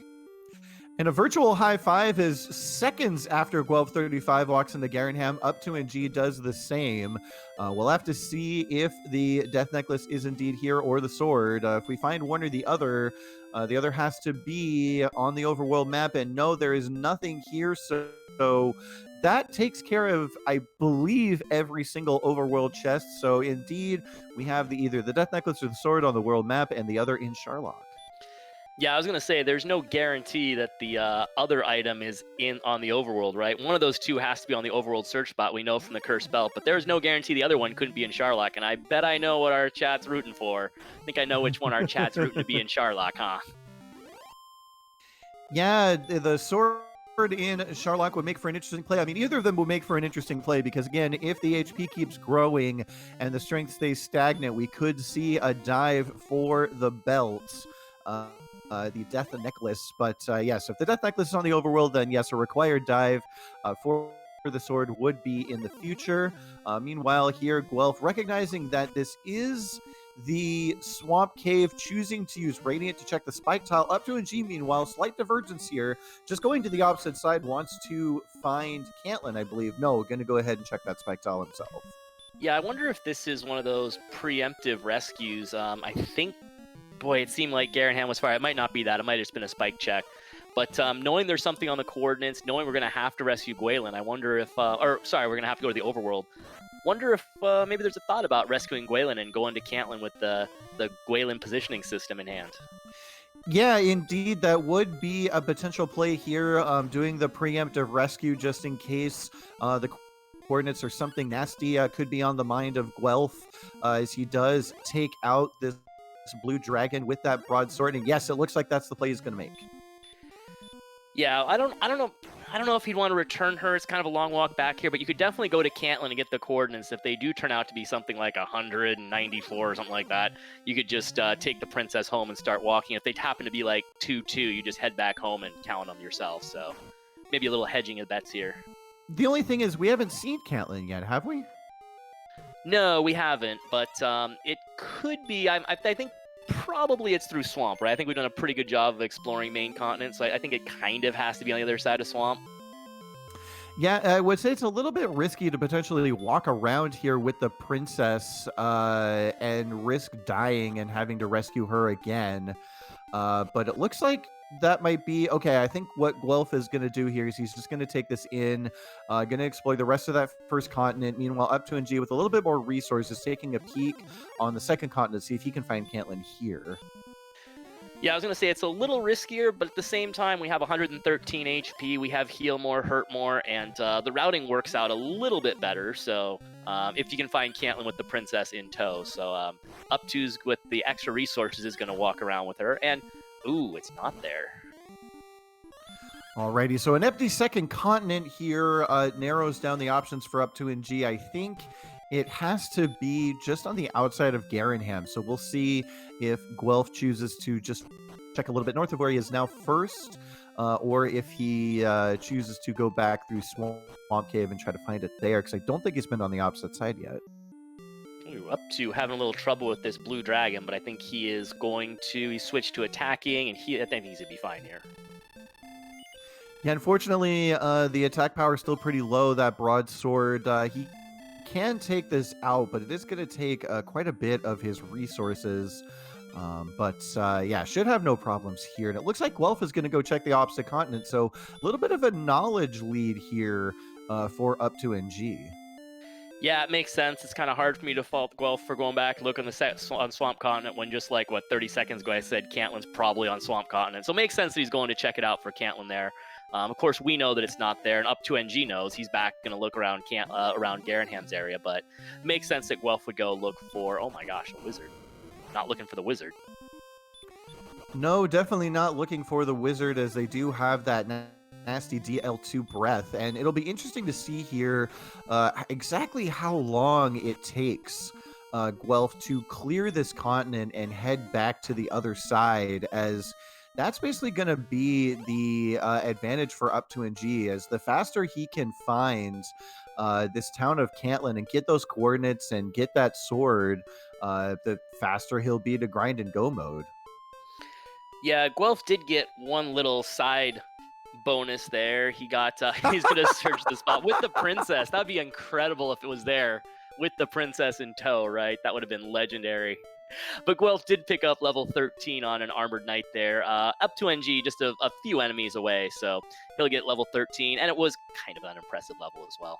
And a virtual high five is seconds after Guelph35 walks into Garanham. up2ng does the same. We'll have to see if the Death Necklace is indeed here or the sword. If we find one or the other has to be on the overworld map. And no, there is nothing here. So that takes care of, I believe, every single overworld chest. So indeed, we have either the Death Necklace or the sword on the world map and the other in Sharlock. Yeah, I was gonna say there's no guarantee that the other item is on the overworld, right? One of those two has to be on the overworld search spot. We know from the cursed belt, but there's no guarantee the other one couldn't be in Sharlock. And I bet I know what our chat's rooting for. I think I know which one our chat's rooting to be in Sharlock, huh? Yeah, the sword in Sharlock would make for an interesting play. I mean, either of them would make for an interesting play because, again, if the HP keeps growing and the strength stays stagnant, we could see a dive for the belt. The Death Necklace. But yes, if the Death Necklace is on the overworld, then yes, a required dive for the sword would be in the future. Meanwhile, here, Guelph, recognizing that this is the Swamp Cave, choosing to use Radiant to check the spike tile. up2ng, meanwhile, slight divergence here, just going to the opposite side, wants to find Cantlin, I believe. No, going to go ahead and check that spike tile himself. Yeah, I wonder if this is one of those preemptive rescues. I think, boy, it seemed like Garanham was fired. It might not be that. It might have just been a spike check. But knowing there's something on the coordinates, knowing we're going to have to rescue Gwalen, I wonder if... we're going to have to go to the overworld. Wonder if maybe there's a thought about rescuing Gwalen and going to Cantlin with the Gwalen positioning system in hand. Yeah, indeed, that would be a potential play here, doing the preemptive rescue just in case the coordinates or something nasty could be on the mind of Guelph, as he does take out this blue dragon with that broadsword. And yes, it looks like that's the play he's going to make. Yeah, I don't know if he'd want to return her. It's kind of a long walk back here, but you could definitely go to Cantlin and get the coordinates. If they do turn out to be something like 194 or something like that, you could just take the princess home and start walking. If they happen to be like 2-2, you just head back home and count them yourself. So maybe a little hedging of bets here. The only thing is, we haven't seen Cantlin yet, have we? No, we haven't, but it could be. I think probably it's through Swamp, right? I think we've done a pretty good job of exploring main continent, so I think it kind of has to be on the other side of Swamp. Yeah, I would say it's a little bit risky to potentially walk around here with the princess and risk dying and having to rescue her again. But it looks like that might be okay. I think what Guelph is going to do here is he's just going to take this in, going to explore the rest of that first continent. Meanwhile, up2ng with a little bit more resources, taking a peek on the second continent to see if he can find Cantlin here. Yeah, I was going to say it's a little riskier, but at the same time, we have 113 HP, we have heal more, hurt more, and the routing works out a little bit better, so if you can find Cantlin with the princess in tow. So up2's with the extra resources is going to walk around with her, and ooh, it's not there. Alrighty, so an empty second continent here narrows down the options for up2ng. I think it has to be just on the outside of Garanham, so we'll see if Guelph chooses to just check a little bit north of where he is now first, or if he chooses to go back through Swamp Cave and try to find it there, because I don't think he's been on the opposite side yet. Ooh, up2 having a little trouble with this blue dragon, but I think he is going to switch to attacking, and I think he's going to be fine here. Yeah, unfortunately, the attack power is still pretty low, that broadsword. He can take this out, but it is going to take quite a bit of his resources. Yeah, should have no problems here. And it looks like Guelph is going to go check the opposite continent, so a little bit of a knowledge lead here for up2ng. Yeah, it makes sense. It's kind of hard for me to fault Guelph for going back and looking on Swamp Continent when just like, 30 seconds ago I said Cantlin's probably on Swamp Continent. So it makes sense that he's going to check it out for Cantlin there. Of course, we know that it's not there, and up2ng knows he's back going to look around around Garanham's area, but it makes sense that Guelph would go look for, oh my gosh, a wizard. Not looking for the wizard. No, definitely not looking for the wizard, as they do have that nasty DL2 breath, and it'll be interesting to see here exactly how long it takes Guelph to clear this continent and head back to the other side, as that's basically going to be the advantage for up2ng, as the faster he can find this town of Cantlin and get those coordinates and get that sword, the faster he'll be to grind and go mode. Yeah, Guelph did get one little side bonus there. He got he's gonna search the spot with the princess. That'd be incredible if it was there with the princess in tow, right? That would have been legendary. But Guelph did pick up level 13 on an armored knight there. up2ng, just a few enemies away, so he'll get level 13, and it was kind of an impressive level as well.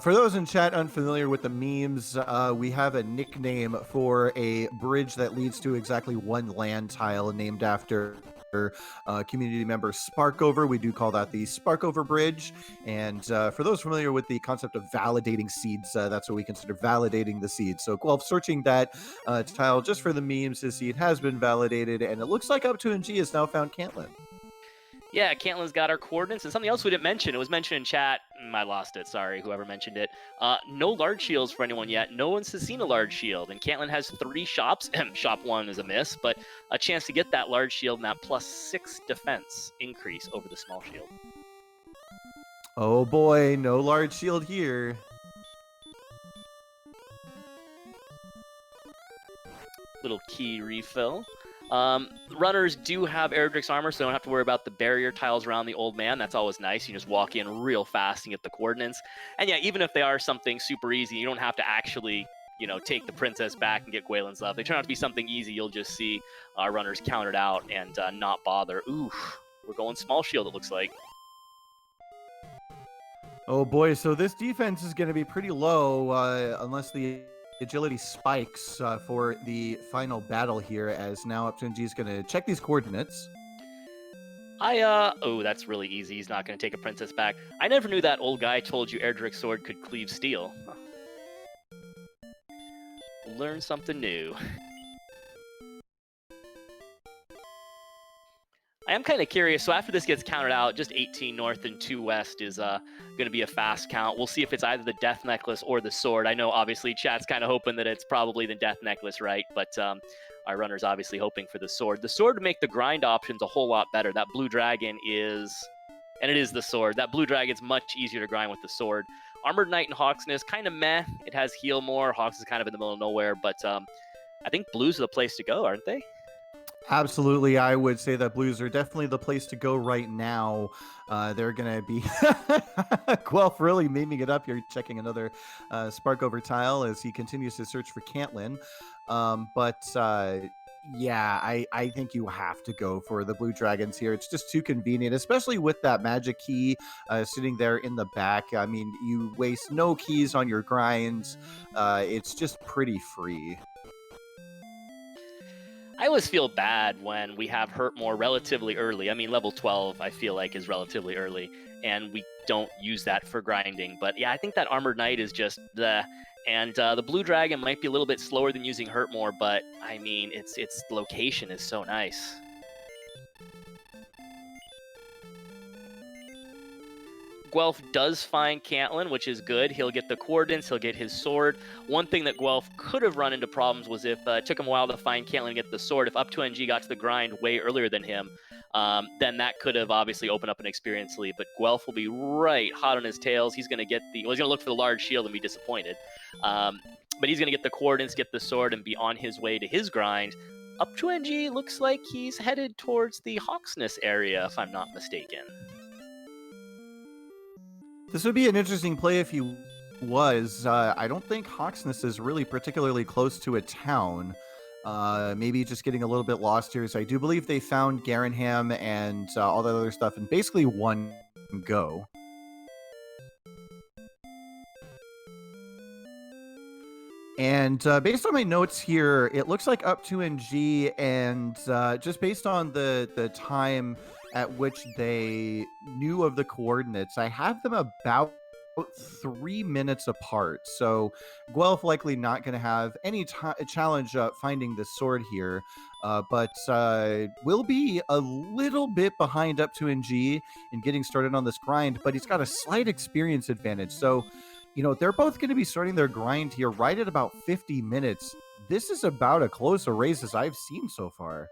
For those in chat unfamiliar with the memes, we have a nickname for a bridge that leads to exactly one land tile named after community member Sparkover. We do call that the Sparkover Bridge. And for those familiar with the concept of validating seeds, that's what we consider validating the seed. So Guelph searching that tile just for the memes, his seed has been validated, and it looks like up2ng has now found Cantlin. Yeah, Cantlin's got our coordinates, and something else we didn't mention. It was mentioned in chat. I lost it. Sorry, whoever mentioned it. No large shields for anyone yet. No one's seen a large shield, and Cantlin has 3 shops. Shop 1 is a miss, but a chance to get that large shield and that +6 defense increase over the small shield. Oh boy, no large shield here. Little key refill. Runners do have Erdrick's armor, so don't have to worry about the barrier tiles around the old man. That's always nice. You just walk in real fast and get the coordinates. And yeah, even if they are something super easy, you don't have to actually, take the princess back and get Gwaelin's love. They turn out to be something easy. You'll just see our runners countered out and not bother. Ooh, we're going small shield, it looks like. Oh boy, so this defense is going to be pretty low unless the agility spikes for the final battle here, as now up2ng is going to check these coordinates. Oh, that's really easy. He's not going to take a princess back. I never knew that old guy told you Erdrick's sword could cleave steel. Huh. Learn something new. I am kind of curious. So after this gets counted out, just 18 north and 2 west is going to be a fast count. We'll see if it's either the death necklace or the sword. I know, obviously, chat's kind of hoping that it's probably the death necklace, right? But our runner's obviously hoping for the sword. The sword would make the grind options a whole lot better. That blue dragon is... And it is the sword. That blue dragon's much easier to grind with the sword. Armored Knight and Hawksness, kind of meh. It has heal more. Hawks is kind of in the middle of nowhere. But I think blues are the place to go, aren't they? Absolutely, I would say that blues are definitely the place to go right now. They're going to be... Guelph really memeing it up here, checking another Sparkover tile as he continues to search for Cantlin. Yeah, I think you have to go for the blue dragons here. It's just too convenient, especially with that magic key sitting there in the back. I mean, you waste no keys on your grinds. It's just pretty free. I always feel bad when we have hurt more relatively early. I mean, level 12, I feel like, is relatively early, and we don't use that for grinding. But yeah, I think that Armored Knight is just the... And the Blue Dragon might be a little bit slower than using Hurt more, but, I mean, its location is so nice. Guelph does find Cantlin, which is good. He'll get the coordinates, he'll get his sword. One thing that Guelph could have run into problems was if it took him a while to find Cantlin and get the sword. If up2ng got to the grind way earlier than him, then that could have obviously opened up an experience lead. But Guelph will be right hot on his tails. He's going to get he's going to look for the large shield and be disappointed. But he's going to get the coordinates, get the sword, and be on his way to his grind. up2ng looks like he's headed towards the Hawksness area, if I'm not mistaken. This would be an interesting play if he was. I don't think Hawksness is really particularly close to a town. Maybe just getting a little bit lost here. So I do believe they found Garenham and all that other stuff in basically one go. And based on my notes here, it looks like up2ng, and just based on the time at which they knew of the coordinates, I have them about 3 minutes apart. So Guelph likely not going to have any challenge finding the sword here, but will be a little bit behind up2ng in getting started on this grind, but he's got a slight experience advantage. So, they're both going to be starting their grind here right at about 50 minutes. This is about as close a race as I've seen so far.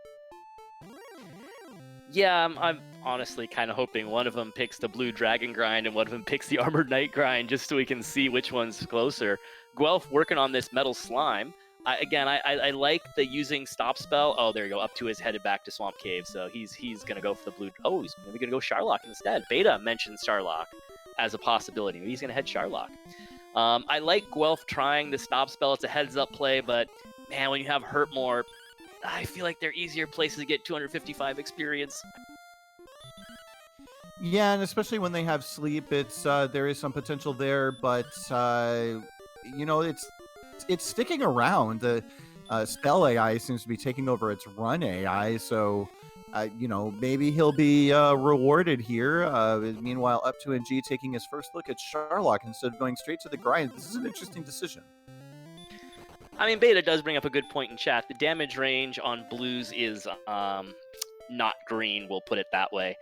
Yeah, I'm honestly kind of hoping one of them picks the Blue Dragon grind and one of them picks the Armored Knight grind, just so we can see which one's closer. Guelph working on this Metal Slime. I like the using stop spell. Oh, there you go. Up2 is headed back to Swamp Cave, so he's gonna go for the blue. Oh, he's maybe gonna go Charlock instead. Beta mentioned Charlock as a possibility. Maybe he's gonna head Charlock. I like Guelph trying the stop spell. It's a heads-up play, but man, when you have Hurt More, I feel like they're easier places to get 255 experience. Yeah, and especially when they have sleep, it's there is some potential there, but it's sticking around. The spell AI seems to be taking over its run AI, so maybe he'll be rewarded here. Meanwhile, up2ng taking his first look at Charlock instead of going straight to the grind. This is an interesting decision. I mean, Beta does bring up a good point in chat. The damage range on blues is not green, we'll put it that way.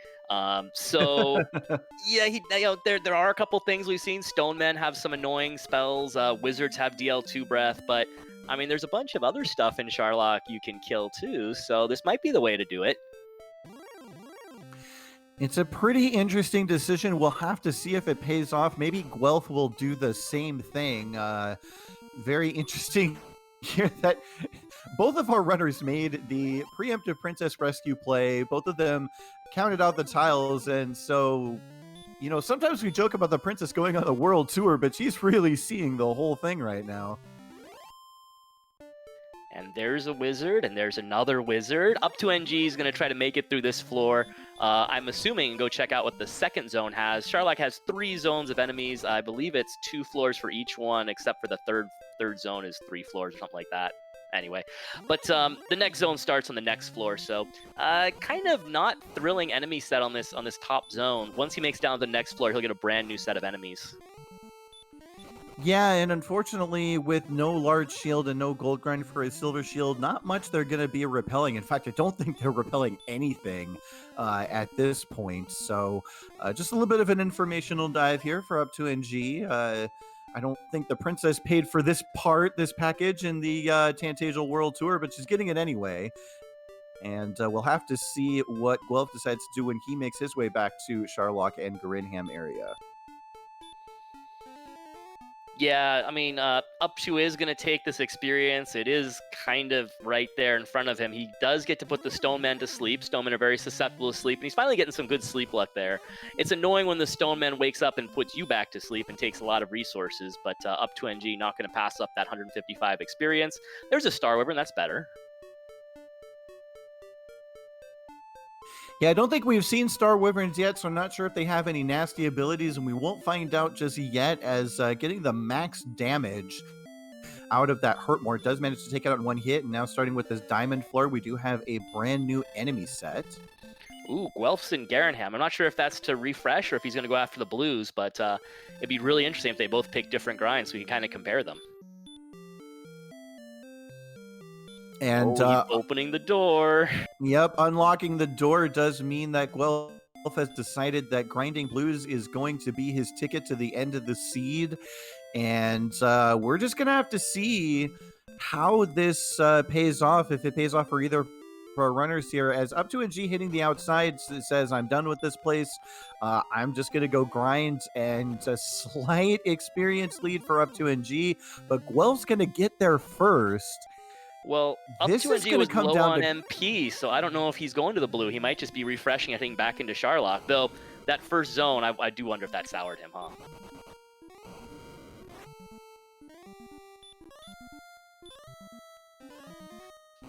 So yeah, there are a couple things we've seen. Stone Men have some annoying spells. Wizards have DL2 breath, but I mean, there's a bunch of other stuff in Charlock you can kill too. So this might be the way to do it. It's a pretty interesting decision. We'll have to see if it pays off. Maybe Guelph will do the same thing. Very interesting here that both of our runners made the preemptive Princess Rescue play. Both of them counted out the tiles, and so sometimes we joke about the princess going on the world tour, but she's really seeing the whole thing right now. And there's a wizard, and there's another wizard. up2ng is going to try to make it through this floor. I'm assuming, go check out what the second zone has. Charlock has 3 zones of enemies. I believe it's 2 floors for each one, except for the third zone is 3 floors or something like that. Anyway, but the next zone starts on the next floor, so kind of not thrilling enemy set on this top zone. Once he makes down the next floor, he'll get a brand new set of enemies. Yeah, and unfortunately, with no large shield and no gold grind for his silver shield, not much they're going to be repelling. In fact, I don't think they're repelling anything at this point. So just a little bit of an informational dive here for up2ng. I don't think the princess paid for this package in the Tantasia World Tour, but she's getting it anyway. And we'll have to see what Guelph decides to do when he makes his way back to Charlock and Grinham area. Yeah, I mean, up2 is going to take this experience. It is kind of right there in front of him. He does get to put the Stone Men to sleep. Stone Men are very susceptible to sleep, and he's finally getting some good sleep luck there. It's annoying when the Stone Man wakes up and puts you back to sleep and takes a lot of resources, but up2ng not going to pass up that 155 experience. There's a Star Wyvern, that's better. Yeah, I don't think we've seen Star Wyverns yet, so I'm not sure if they have any nasty abilities, and we won't find out just yet, as getting the max damage out of that Hurt More does manage to take it out in one hit, and now starting with this Diamond Floor, we do have a brand new enemy set. Ooh, Guelph's in Grinham. I'm not sure if that's to refresh or if he's going to go after the blues, but it'd be really interesting if they both pick different grinds so we can kind of compare them. And he's opening the door. Yep, unlocking the door does mean that Guelph has decided that grinding blues is going to be his ticket to the end of the seed. And we're just going to have to see how this pays off, if it pays off for either of our runners here. As up2ng hitting the outside says, I'm done with this place. I'm just going to go grind, and a slight experience lead for up2ng, but Guelph's going to get there first. Well, up2ng was low on MP, so I don't know if he's going to the blue. He might just be refreshing, I think, back into Charlock. Though, that first zone, I do wonder if that soured him, huh?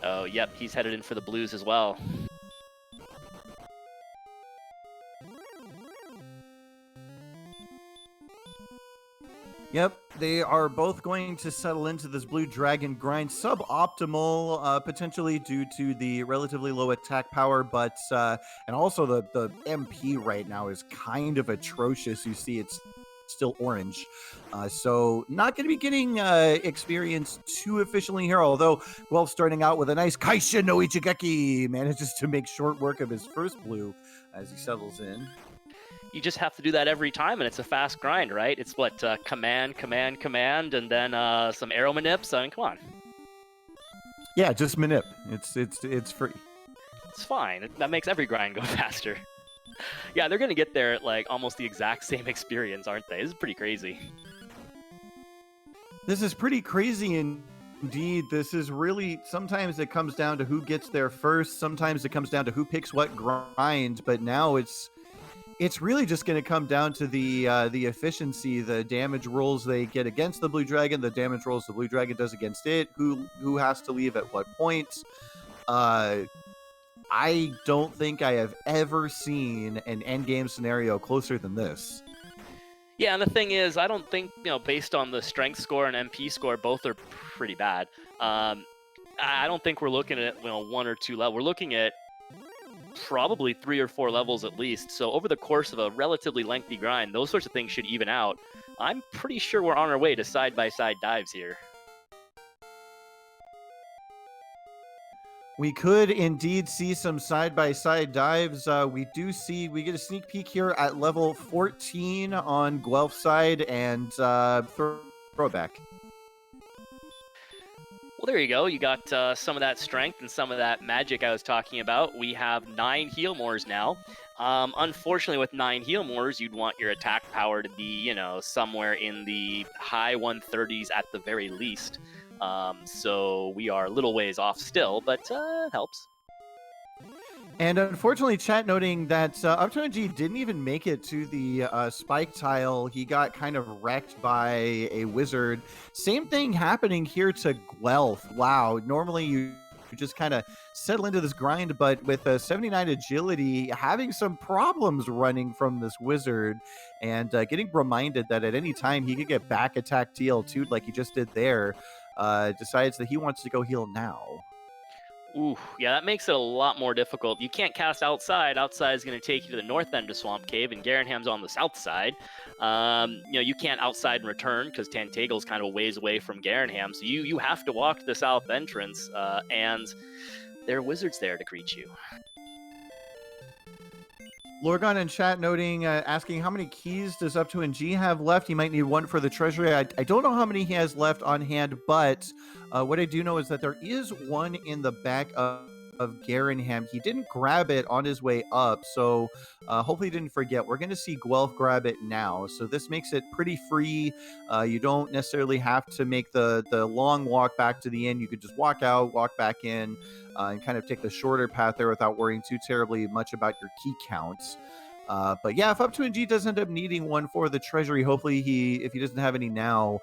Oh, yep, he's headed in for the blues as well. Yep, they are both going to settle into this blue dragon grind. Suboptimal, potentially due to the relatively low attack power, but and also the MP right now is kind of atrocious. You see it's still orange. So not going to be getting experience too efficiently here, although Guelph starting out with a nice Kaisha no Ichigeki manages to make short work of his first blue as he settles in. You just have to do that every time, and it's a fast grind, right? It's what, command, command, command, and then some arrow manips. I mean, come on. Yeah, just manip. It's free. It's fine. That makes every grind go faster. Yeah, they're gonna get there at like almost the exact same experience, aren't they? This is pretty crazy. This is pretty crazy Indeed, this is really sometimes it comes down to who gets there first. Sometimes it comes down to who picks what grind. But now it's really just going to come down to the efficiency, the damage rolls they get against the blue dragon, the damage rolls the blue dragon does against it. Who has to leave at what point? Uh, I don't think I have ever seen an endgame scenario closer than this. Yeah, and the thing is, I don't think, based on the strength score and MP score, both are pretty bad. I don't think we're looking at, 1 or 2 levels. We're looking at probably 3 or 4 levels at least. So over the course of a relatively lengthy grind, those sorts of things should even out. I'm pretty sure we're on our way to side-by-side dives here. We could indeed see some side-by-side dives. We get a sneak peek here at level 14 on Guelph side and throwback. Well, there you go. You got some of that strength and some of that magic I was talking about. We have 9 heal mores now. Unfortunately, with 9 heal mores, you'd want your attack power to be, somewhere in the high 130s at the very least. So we are a little ways off still, but it helps. And unfortunately, chat noting that up2ng didn't even make it to the spike tile. He got kind of wrecked by a wizard. Same thing happening here to Guelph. Wow, normally you just kind of settle into this grind, but with a 79 agility, having some problems running from this wizard and getting reminded that at any time he could get back attack TL2'd like he just did there, decides that he wants to go heal now. Ooh, yeah, that makes it a lot more difficult. You can't cast outside. Outside is going to take you to the north end of Swamp Cave, and Garenham's on the south side. You can't outside and return because Tantagle's kind of a ways away from Garenham, so you have to walk to the south entrance, and there are wizards there to greet you. Lorgon in chat noting, asking how many keys does up2ng have left? He might need 1 for the treasury. I don't know how many he has left on hand, but what I do know is that there is 1 in the back of Garenham. He didn't grab it on his way up, so hopefully he didn't forget. We're going to see Guelph grab it now, so this makes it pretty free. You don't necessarily have to make the long walk back to the inn. You could just walk out, walk back in, and kind of take the shorter path there without worrying too terribly much about your key counts. But yeah, if up2ng does end up needing 1 for the treasury, hopefully if he doesn't have any now,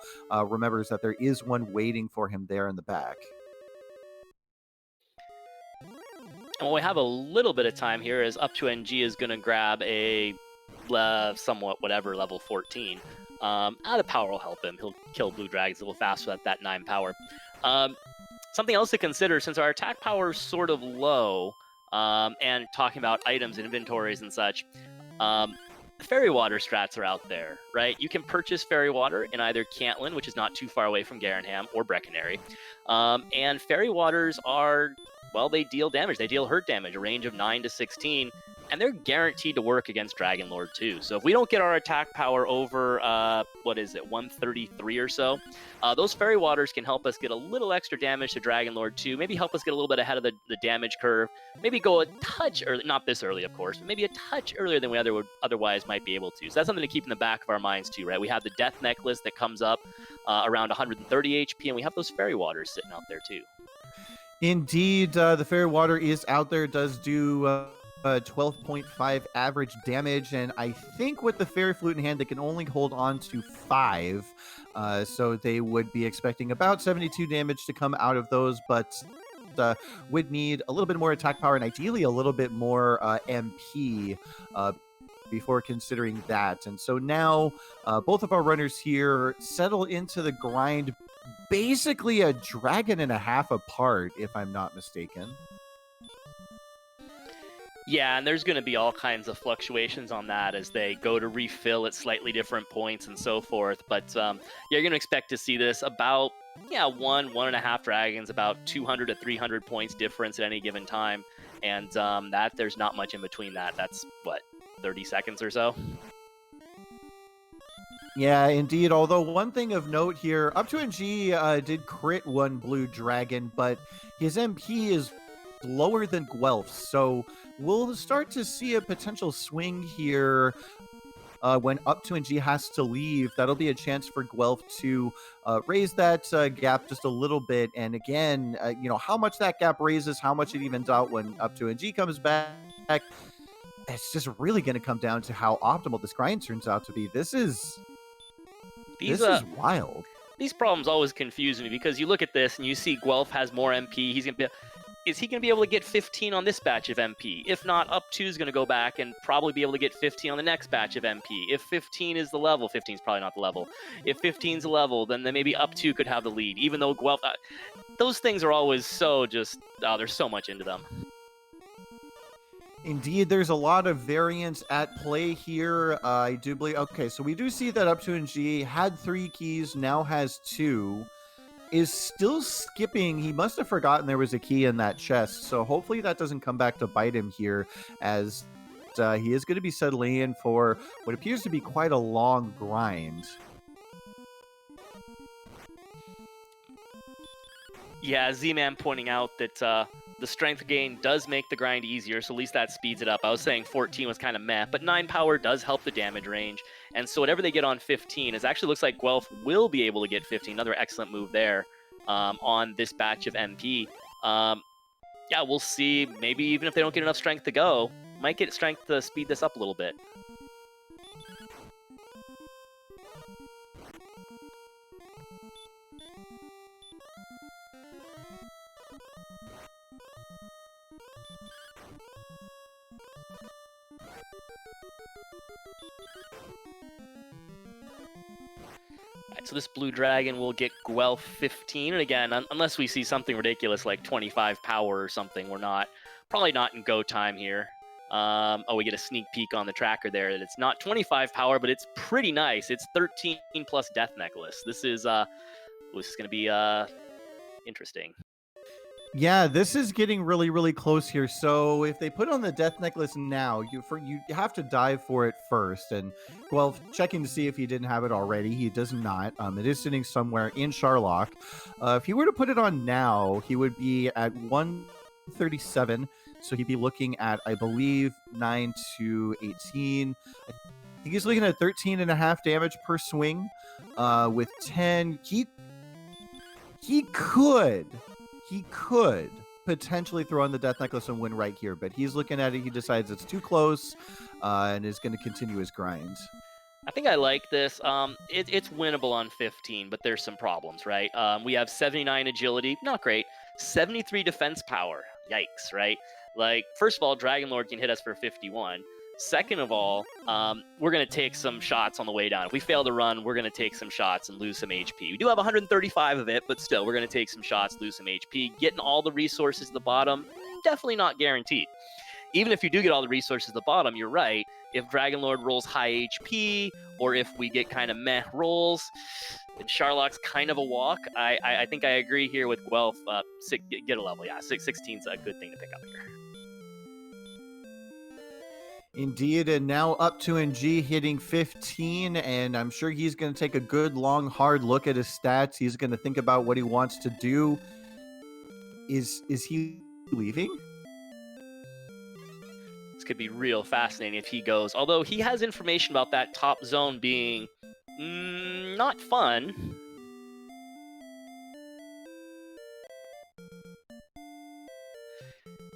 remembers that there is 1 waiting for him there in the back. And while we have a little bit of time here, as up2ng is going to grab a somewhat whatever level 14. The power will help him. He'll kill blue dragons a little faster at that 9 power. Something else to consider, since our attack power is sort of low, and talking about items, inventories, and such, fairy water strats are out there, right? You can purchase fairy water in either Cantlin, which is not too far away from Garenham, or Breckenary. And fairy waters are, well, they deal damage. They deal hurt damage, a range of 9 to 16. And they're guaranteed to work against Dragon Lord too. So if we don't get our attack power over, 133 or so, those fairy waters can help us get a little extra damage to Dragon Lord 2, maybe help us get a little bit ahead of the damage curve, maybe go a touch early, not this early of course, but maybe a touch earlier than we otherwise might be able to. So that's something to keep in the back of our minds too, right? We have the Death Necklace that comes up around 130 HP, and we have those fairy waters sitting out there too. Indeed, the fairy water is out there, does do 12.5 average damage, and I think with the fairy flute in hand they can only hold on to 5, so they would be expecting about 72 damage to come out of those, but would need a little bit more attack power and ideally a little bit more MP before considering that. And so now both of our runners here settle into the grind, basically a dragon and a half apart, if I'm not mistaken. Yeah, and there's going to be all kinds of fluctuations on that as they go to refill at slightly different points and so forth. But you're going to expect to see this about, 1.5 dragons, about 200 to 300 points difference at any given time. And that there's not much in between that. That's, 30 seconds or so? Yeah, indeed. Although one thing of note here, up2ng did crit 1 blue dragon, but his MP is lower than Guelph's, so we'll start to see a potential swing here when up2ng has to leave, that'll be a chance for Guelph to raise that gap just a little bit. And again, how much that gap raises, how much it evens out when up2ng comes back, it's just really going to come down to how optimal this grind turns out to be. This is wild. These problems always confuse me because you look at this and you see Guelph has more MP. Is he going to be able to get 15 on this batch of MP? If not, up2 is going to go back and probably be able to get 15 on the next batch of MP. If 15 is the level, 15 is probably not the level. If 15 is the level, then maybe up2 could have the lead, even though Guelph... those things are always so just... there's so much into them. Indeed, there's a lot of variance at play here. I do believe... Okay, so we do see that up2ng had 3 keys, now has 2. Is still skipping. He must have forgotten there was a key in that chest, so hopefully that doesn't come back to bite him here, as he is going to be settling in for what appears to be quite a long grind. Yeah, Z-Man pointing out that the strength gain does make the grind easier, so at least that speeds it up. I was saying 14 was kind of meh, but 9 power does help the damage range. And so whatever they get on 15, it actually looks like Guelph will be able to get 15. Another excellent move there on this batch of MP. Yeah, we'll see. Maybe even if they don't get enough strength to go, might get strength to speed this up a little bit. So this blue dragon will get Guelph 15, and again, unless we see something ridiculous like 25 power or something, we're probably not in go time here. We get a sneak peek on the tracker there that it's not 25 power, but it's pretty nice. It's 13 plus Death Necklace. This is going to be interesting. Yeah, this is getting really, really close here. So if they put on the Death Necklace now, you have to dive for it first. And, well, checking to see if he didn't have it already, he does not. It is sitting somewhere in Sharlock. If he were to put it on now, he would be at 137. So he'd be looking at, I believe, 9 to 18. I think he's looking at 13.5 damage per swing. With 10, he could potentially throw on the Death Necklace and win right here, but he's looking at it, he decides it's too close, and is going to continue his grind. I think I like this. It's winnable on 15, but there's some problems, right? We have 79 agility, not great. 73 defense power, yikes, right? Like, first of all, Dragon Lord can hit us for 51. Second of all, we're going to take some shots on the way down. If we fail to run, we're going to take some shots and lose some HP. We do have 135 of it, but still, we're going to take some shots, lose some HP. Getting all the resources at the bottom, definitely not guaranteed. Even if you do get all the resources at the bottom, you're right. If Dragon Lord rolls high HP, or if we get kind of meh rolls, and Sharlock's kind of a walk, I think I agree here with Guelph. Get a level, yeah. 16's a good thing to pick up here. Indeed, and now up2ng hitting 15, and I'm sure he's going to take a good, long, hard look at his stats. He's going to think about what he wants to do. Is he leaving? This could be real fascinating if he goes. Although he has information about that top zone being not fun.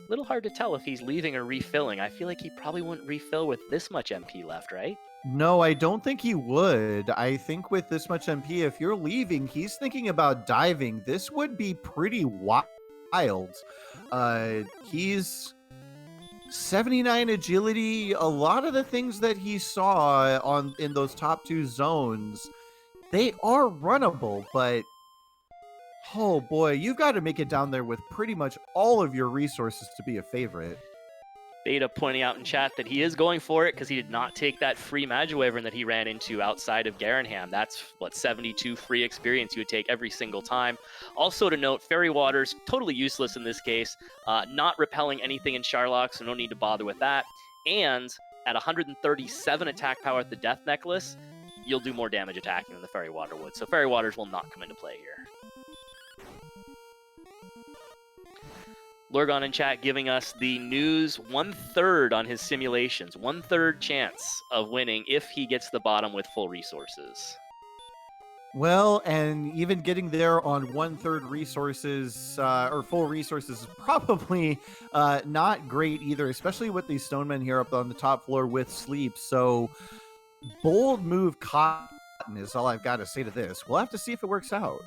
Little hard to tell if he's leaving or refilling. I feel like he probably wouldn't refill with this much MP left, right? No, I don't think he would. I think with this much MP, if you're leaving, he's thinking about diving. This would be pretty wild. He's 79 agility. A lot of the things that he saw in those top 2 zones, they are runnable, but oh boy, you've got to make it down there with pretty much all of your resources to be a favorite. Beta pointing out in chat that he is going for it because he did not take that free Magiwyvern that he ran into outside of Garenham. That's, 72 free experience you would take every single time. Also to note, Fairy Water's totally useless in this case, not repelling anything in Sharlock, so no need to bother with that. And at 137 attack power at the Death Necklace, you'll do more damage attacking than the Fairy Water would. So Fairy Waters will not come into play here. Lurgon in chat giving us the news 1/3 on his simulations. 1/3 chance of winning if he gets the bottom with full resources. Well, and even getting there on 1/3 resources or full resources is probably not great either, especially with these stonemen here up on the top floor with sleep. So, bold move, Cotton, is all I've got to say to this. We'll have to see if it works out.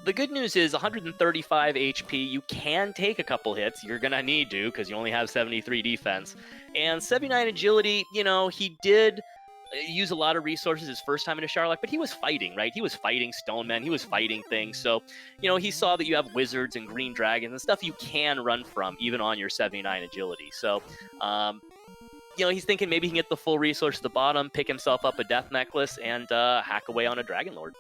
The good news is 135 HP, you can take a couple hits. You're going to need to because you only have 73 defense. And 79 agility, you know, he did use a lot of resources his first time into Charlock, but he was fighting, right? He was fighting stonemen. He was fighting things. So, you know, he saw that you have wizards and green dragons and stuff you can run from even on your 79 agility. So, you know, he's thinking maybe he can get the full resource at the bottom, pick himself up a death necklace, and hack away on a Dragon Lord.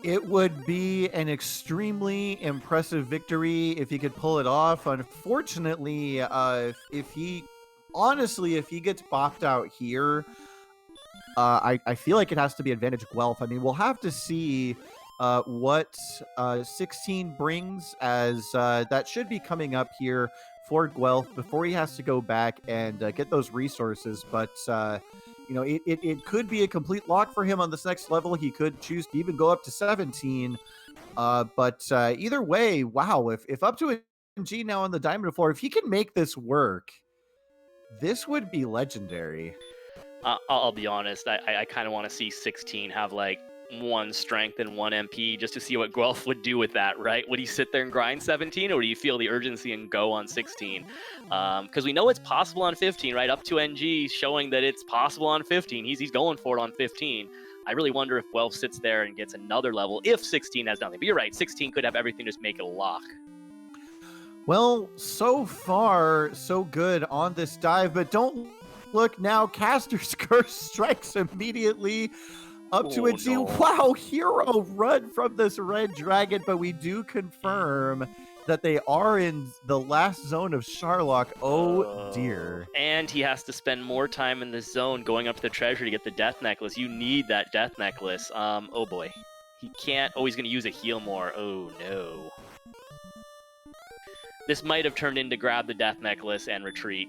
It would be an extremely impressive victory if he could pull it off. Unfortunately, if he gets bopped out here, I feel like it has to be advantage Guelph. I mean, we'll have to see what 16 brings, as that should be coming up here for Guelph before he has to go back and get those resources. But you know, it could be a complete lock for him on this next level. He could choose to even go up to 17. But either way, wow, if up2ng now on the diamond floor, if he can make this work, this would be legendary. I'll be honest, I kind of want to see 16 have like 1 strength and 1 MP just to see what Guelph would do with that, right? Would he sit there and grind 17, or do you feel the urgency and go on 16? Because we know it's possible on 15, right? up2ng showing that it's possible on 15. He's going for it on 15. I really wonder if Guelph sits there and gets another level if 16 has nothing. But you're right, 16 could have everything, just make it a lock. Well, so far, so good on this dive, but don't look now. Caster's Curse strikes immediately. up2ng. no. Wow, hero run from this red dragon, but we do confirm that they are in the last zone of Charlock. Oh dear. And he has to spend more time in the zone going up to the treasure to get the death necklace. You need that death necklace. Oh boy. He can't. Oh, he's going to use a heal more. Oh no. This might have turned into grab the death necklace and retreat.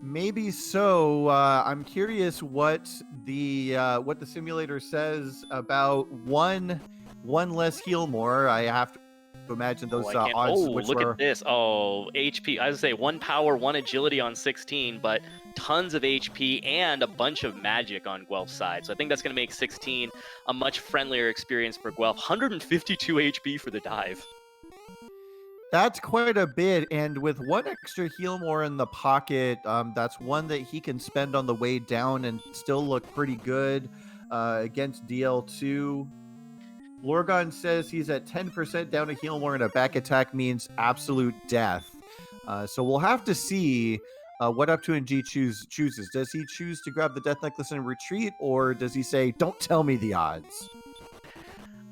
Maybe so. I'm curious what the simulator says about one less heal more. I have to imagine those odds. Look at this. Oh, HP. I was gonna say 1 power, 1 agility on 16, but tons of HP and a bunch of magic on Guelph's side. So I think that's gonna make 16 a much friendlier experience for Guelph. 152 HP for the dive. That's quite a bit, and with 1 extra heal more in the pocket, that's 1 that he can spend on the way down and still look pretty good against DL2. Lorgon says he's at 10% down to heal more, and a back attack means absolute death. So we'll have to see what up2ng chooses. Does he choose to grab the death necklace and retreat, or does he say, "Don't tell me the odds"?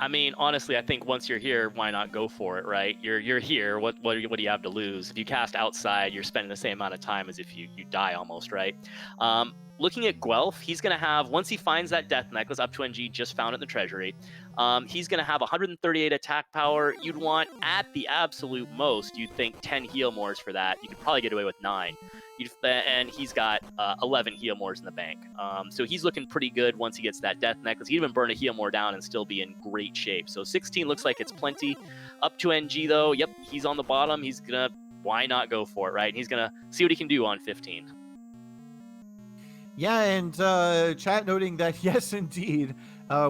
I mean, honestly, I think once you're here, why not go for it, right? You're here. What do you have to lose? If you cast outside, you're spending the same amount of time as if you die almost, right? Looking at Guelph, he's going to have, once he finds that death necklace, up2ng just found it in the treasury, he's going to have 138 attack power. You'd want, at the absolute most, you'd think 10 heal mores for that. You could probably get away with 9. And he's got 11 heal mores in the bank. So he's looking pretty good once he gets that death necklace. He'd even burn a heal more down and still be in great shape. So 16 looks like it's plenty. up2ng, though, yep, he's on the bottom. He's going to, why not go for it, right? And he's going to see what he can do on 15. Yeah, and chat noting that, yes, indeed,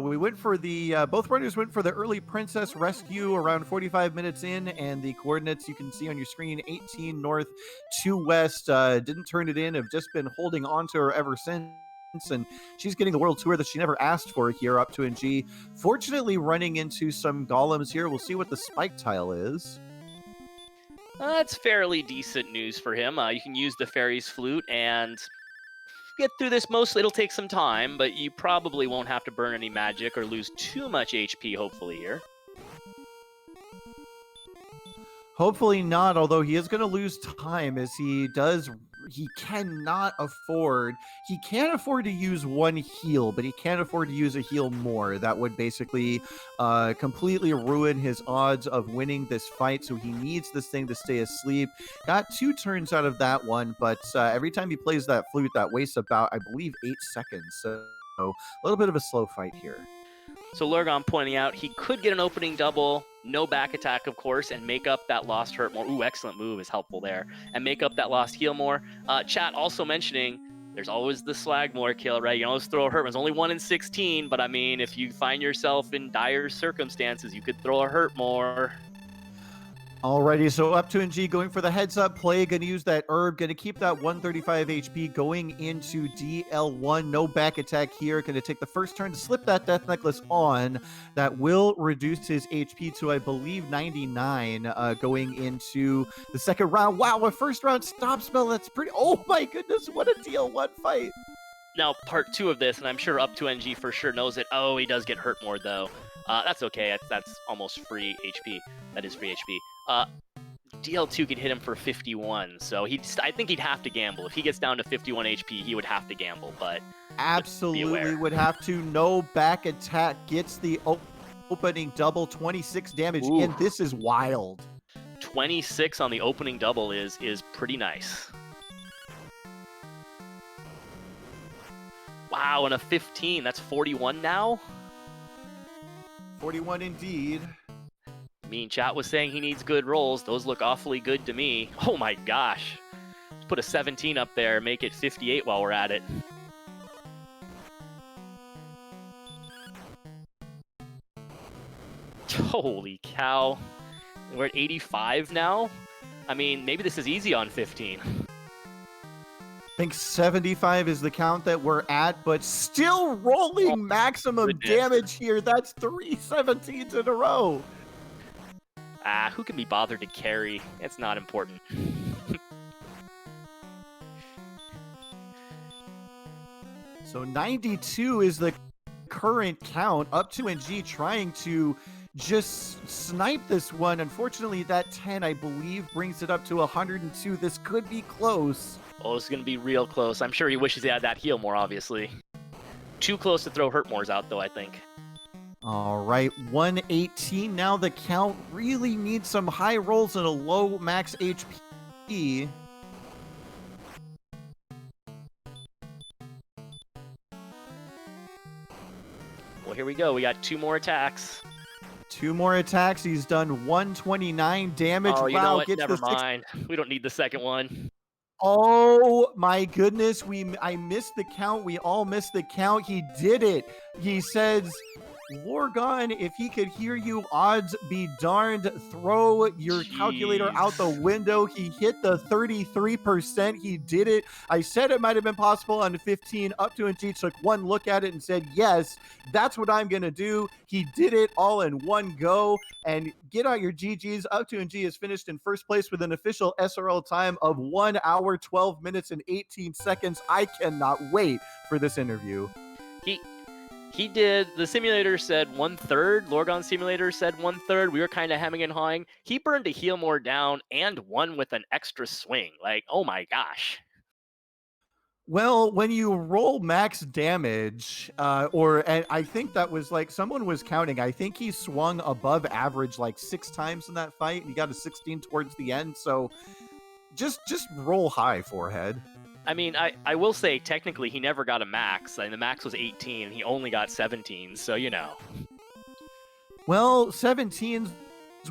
we went for the, both runners went for the early princess rescue around 45 minutes in, and the coordinates you can see on your screen, 18 north, 2 west, didn't turn it in, have just been holding on to her ever since, and she's getting the world tour that she never asked for here, up2ng. Fortunately, running into some golems here. We'll see what the spike tile is. That's fairly decent news for him. You can use the fairy's flute and get through this. Mostly it'll take some time, but you probably won't have to burn any magic or lose too much HP, hopefully, here. Hopefully not, although he is going to lose time as he does he cannot afford. He can't afford to use one heal, but he can't afford to use a heal more. That would basically completely ruin his odds of winning this fight. So he needs this thing to stay asleep. Got 2 turns out of that one, but every time he plays that flute, that wastes about, I believe, 8 seconds. So a little bit of a slow fight here. So Lurgon pointing out he could get an opening double, no back attack, of course, and make up that lost hurt more. Ooh, excellent move is helpful there. And make up that lost heal more. Chat also mentioning there's always the Slagmore kill, right? You can always throw a hurt. It's only 1 in 16, but I mean, if you find yourself in dire circumstances, you could throw a hurt more. Alrighty, so up2ng going for the heads up play, gonna use that herb, gonna keep that 135 HP going into DL1. No back attack here, gonna take the first turn to slip that death necklace on. That will reduce his HP to, I believe, 99 going into the second round. Wow, a first round stop spell, that's pretty, oh my goodness, what a DL1 fight. Now, part 2 of this, and I'm sure up2ng for sure knows it. Oh, he does get hurt more, though. That's okay. That's almost free HP. That is free HP. DL2 could hit him for 51, so I think he'd have to gamble. If he gets down to 51 HP, he would have to gamble, but absolutely would have to. No back attack, gets the opening double, 26 damage. Ooh. And this is wild. 26 on the opening double is pretty nice. Wow, and a 15. That's 41 now? 41 indeed. I mean, chat was saying he needs good rolls. Those look awfully good to me. Oh my gosh. Let's put a 17 up there, make it 58 while we're at it. Holy cow. We're at 85 now? I mean, maybe this is easy on 15. I think 75 is the count that we're at, but still rolling maximum damage here. That's 3 17s in a row. Who can be bothered to carry? It's not important. So 92 is the current count. up2ng trying to just snipe this one. Unfortunately, that 10, I believe, brings it up to 102. This could be close. Oh, this is going to be real close. I'm sure he wishes he had that heal more, obviously. Too close to throw Hurtmore's out, though, I think. All right, 118. Now the count really needs some high rolls and a low max HP. Well, here we go. We got 2 more attacks. 2 more attacks. He's done 129 damage. Oh, you know what? Never mind. We don't need the second one. Oh my goodness, I missed the count. We all missed the count. He did it. He says, Lorgon, if he could hear you, odds be darned, throw your calculator out the window. He hit the 33%. He did it. I said it might have been possible on 15. up2ng took one look at it and said, yes, that's what I'm going to do. He did it all in one go. And get out your GGs. up2ng is finished in first place with an official SRL time of 1 hour, 12 minutes, and 18 seconds. I cannot wait for this interview. He did, the simulator said 1/3, Lorgon simulator said 1/3, we were kind of hemming and hawing. He burned a heal more down and won with an extra swing. Like, oh my gosh. Well, when you roll max damage, and I think that was like, someone was counting, I think he swung above average like 6 times in that fight, and he got a 16 towards the end, so just roll high, Forehead. I mean, I will say, technically, he never got a max, and the max was 18, and he only got 17, so you know. Well, 17s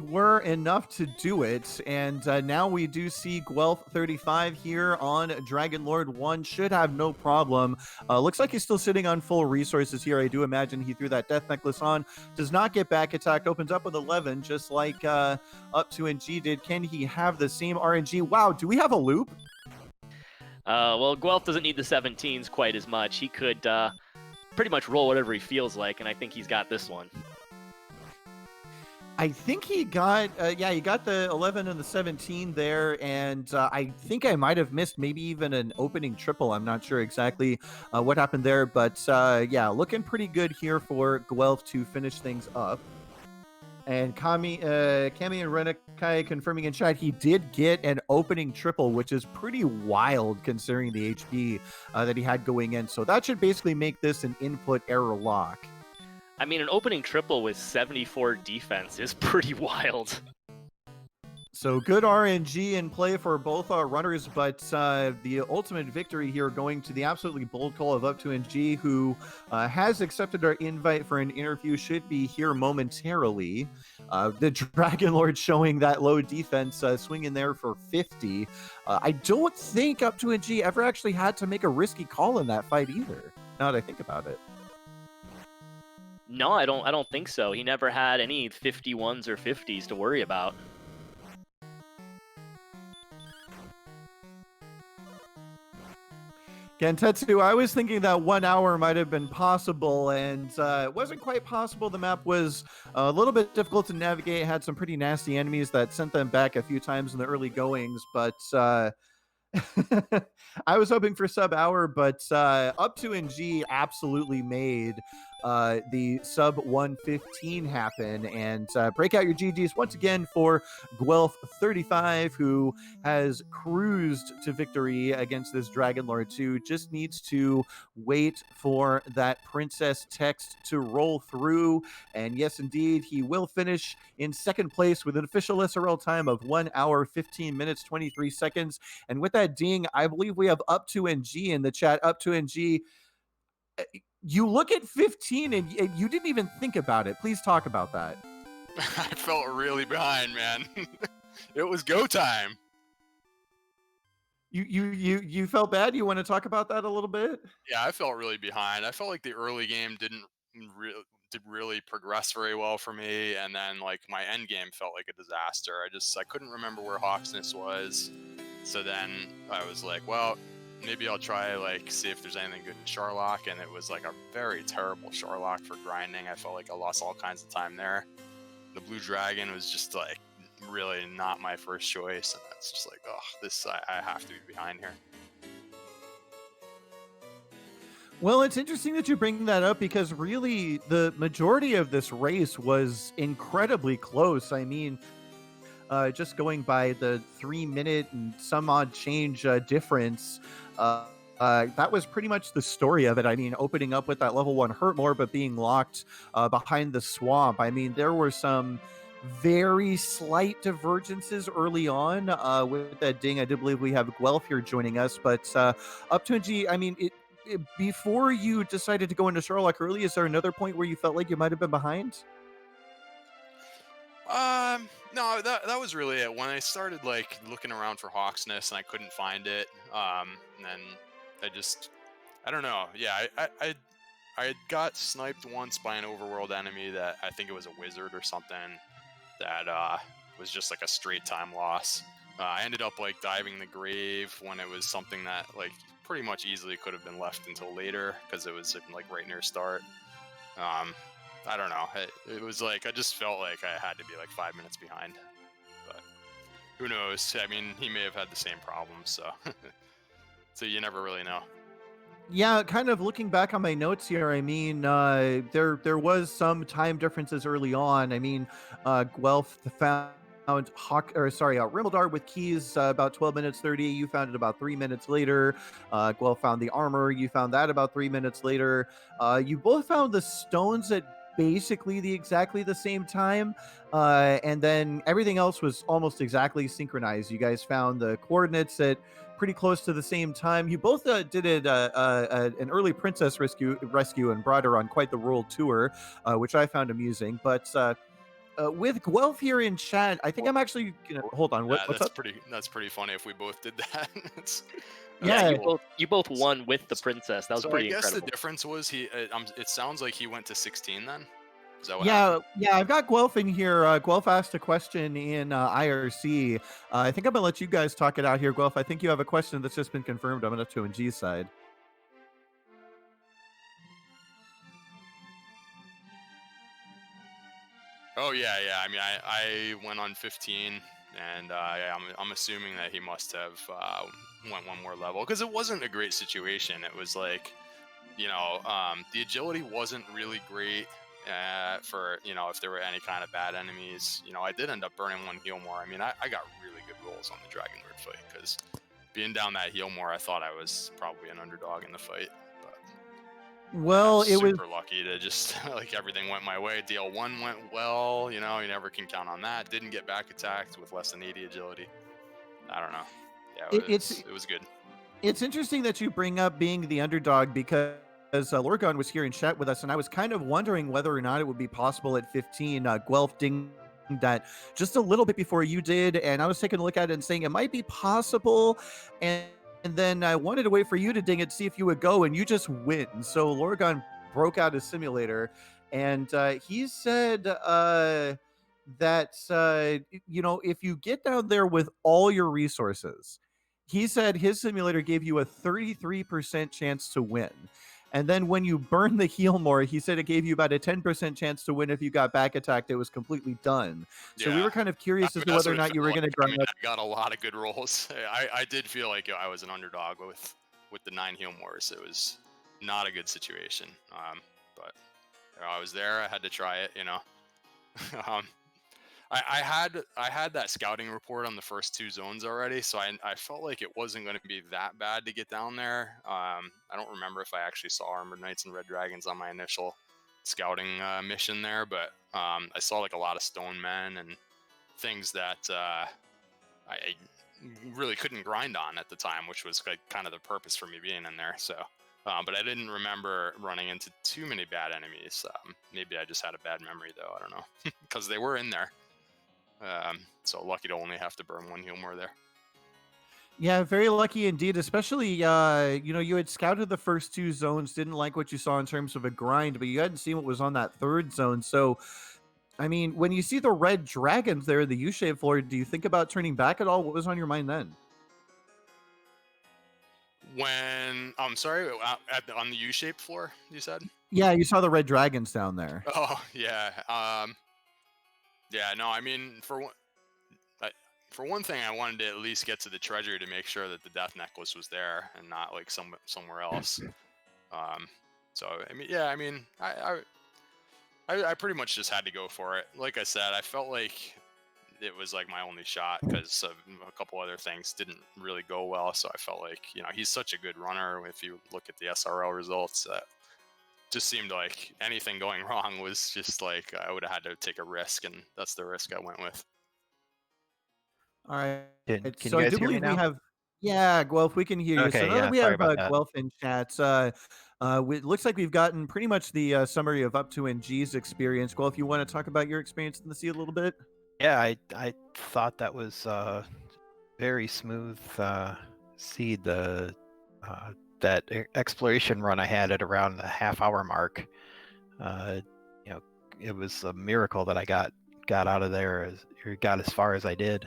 were enough to do it, and now we do see Guelph35 here on Dragon Lord 1. Should have no problem. Looks like he's still sitting on full resources here. I do imagine he threw that death necklace on. Does not get back attack. Opens up with 11, just like up2ng did. Can he have the same RNG? Wow, do we have a loop? Well, Guelph doesn't need the 17s quite as much. He could pretty much roll whatever he feels like, and I think he's got this one. I think he got, he got the 11 and the 17 there, and I think I might have missed maybe even an opening triple. I'm not sure exactly what happened there, but yeah, looking pretty good here for Guelph to finish things up. And Kami and Renakai confirming in chat he did get an opening triple, which is pretty wild considering the HP that he had going in. So that should basically make this an input error lock. I mean, an opening triple with 74 defense is pretty wild. So good RNG in play for both our runners, but the ultimate victory here going to the absolutely bold call of up2ng, who has accepted our invite for an interview, should be here momentarily. The Dragon Lord showing that low defense, swinging there for 50. I don't think up2ng ever actually had to make a risky call in that fight either, now that I think about it. No, I don't think so. He never had any 51s or 50s to worry about. Gentetsu, I was thinking that 1 hour might have been possible, and it wasn't quite possible. The map was a little bit difficult to navigate, had some pretty nasty enemies that sent them back a few times in the early goings, but I was hoping for sub hour, but up2ng absolutely made the sub 115 happen, and break out your GGs once again for Guelph35, who has cruised to victory against this Dragon Lord 2. Just needs to wait for that princess text to roll through, and yes, indeed, he will finish in second place with an official SRL time of 1 hour 15 minutes 23 seconds. And with that ding, I believe we have up2ng in the chat. Up2ng, you look at 15 and you didn't even think about it. Please talk about that. I felt really behind, man. It was go time. You felt bad? You want to talk about that a little bit? Yeah, I felt really behind. I felt like the early game did really progress very well for me, and then like my end game felt like a disaster. I couldn't remember where Hawksness was. So then I was like, well, maybe I'll try like see if there's anything good in Sharlock, and it was like a very terrible Sharlock for grinding. I felt like I lost all kinds of time there. The Blue Dragon was just like really not my first choice, and it's just like, oh, this I have to be behind here. Well, it's interesting that you bring that up because really the majority of this race was incredibly close. I mean, just going by the 3 minute and some odd change difference, that was pretty much the story of it. I mean, opening up with that level 1 hurt more, but being locked behind the swamp. I mean, there were some very slight divergences early on with that ding. I do believe we have Guelph here joining us, but up2ng, I mean, before you decided to go into Sherlock early, is there another point where you felt like you might have been behind? No, that was really it. When I started like looking around for Hawksness and I couldn't find it, and then I don't know. Yeah, I got sniped once by an overworld enemy that I think it was a wizard or something that was just like a straight time loss. I ended up like diving the grave when it was something that like pretty much easily could have been left until later because it was like right near start. I don't know. It was like I just felt like I had to be like 5 minutes behind, but who knows? I mean, he may have had the same problem, so so you never really know. Yeah, kind of looking back on my notes here, I mean, there was some time differences early on. I mean, Guelph found Rimmildart with keys about 12 minutes 30. You found it about 3 minutes later. Guelph found the armor. You found that about 3 minutes later. You both found the stones at basically exactly the same time, and then everything else was almost exactly synchronized. You guys found the coordinates at pretty close to the same time. You both did an early princess rescue and brought her on quite the world tour, which I found amusing. But with Guelph here in chat, I think I'm actually gonna hold on. What's up? That's pretty funny if we both did that. Yeah, cool. you both won with the princess. That was pretty incredible. I guess the difference was it sounds like he went to 16 then. Is that what Yeah, happened? yeah, I've got Guelph in here. Guelph asked a question in IRC. I think I'm gonna let you guys talk it out here. Guelph, I think you have a question that's just been confirmed on up2ng's side. Oh yeah. I mean, I went on 15, and yeah, I'm assuming that he must have went one more level because it wasn't a great situation. It was like, you know, the agility wasn't really great. for, if there were any kind of bad enemies. I did end up burning one heal more. I mean, I got really good rolls on the Dragon Lord fight, because being down that heal more, I thought I was probably an underdog in the fight. But Well, it was super lucky to just like everything went my way. DL1 went well. You never can count on that. Didn't get back attacked with less than 80 agility. I don't know. Yeah, it was good. It's interesting that you bring up being the underdog, because Lorgon was here in chat with us, and I was kind of wondering whether or not it would be possible at 15. Guelph dinged that just a little bit before you did, and I was taking a look at it and saying it might be possible, and then I wanted to wait for you to ding it to see if you would go, and you just win. So Lorgon broke out his simulator, and he said that if you get down there with all your resources, he said his simulator gave you a 33% chance to win. And then when you burn the heal more, he said it gave you about a 10% chance to win. If you got back attacked, it was completely done. So we were kind of curious as to whether or not you were going to grind up. I got a lot of good rolls. I did feel like I was an underdog with the 9 heal mores. It was not a good situation. But I was there. I had to try it. I had that scouting report on the first 2 zones already, so I felt like it wasn't going to be that bad to get down there. I don't remember if I actually saw Armored Knights and Red Dragons on my initial scouting mission there, but I saw like a lot of stone men and things that I really couldn't grind on at the time, which was like kind of the purpose for me being in there. So, but I didn't remember running into too many bad enemies. Maybe I just had a bad memory though. I don't know, because they were in there. So lucky to only have to burn 1 heal more there. Yeah, very lucky indeed, especially, you had scouted the first 2 zones, didn't like what you saw in terms of a grind, but you hadn't seen what was on that 3rd zone. So, I mean, when you see the red dragons there in the U-shaped floor, do you think about turning back at all? What was on your mind then? When, I'm sorry, on the U-shaped floor, you said? Yeah, you saw the red dragons down there. Oh, yeah. Yeah, no, I mean, for one thing, I wanted to at least get to the treasury to make sure that the death necklace was there and not like somewhere else. So I mean, yeah, I mean, I pretty much just had to go for it. Like I said, I felt like it was like my only shot because of a couple other things didn't really go well. So I felt like, he's such a good runner. If you look at the SRL results, just seemed like anything going wrong was just like I would have had to take a risk, and that's the risk I went with. All right. Can So you I guys do hear me believe we now? have, yeah, Guelph, we can hear you. Okay, So now yeah, that we sorry have about that. Guelph in chat, it looks like we've gotten pretty much the summary of up2ng's experience. Guelph, you want to talk about your experience in the sea a little bit? Yeah, I thought that was very smooth seed. That exploration run I had at around the half-hour mark. It was a miracle that I got out of there, or got as far as I did,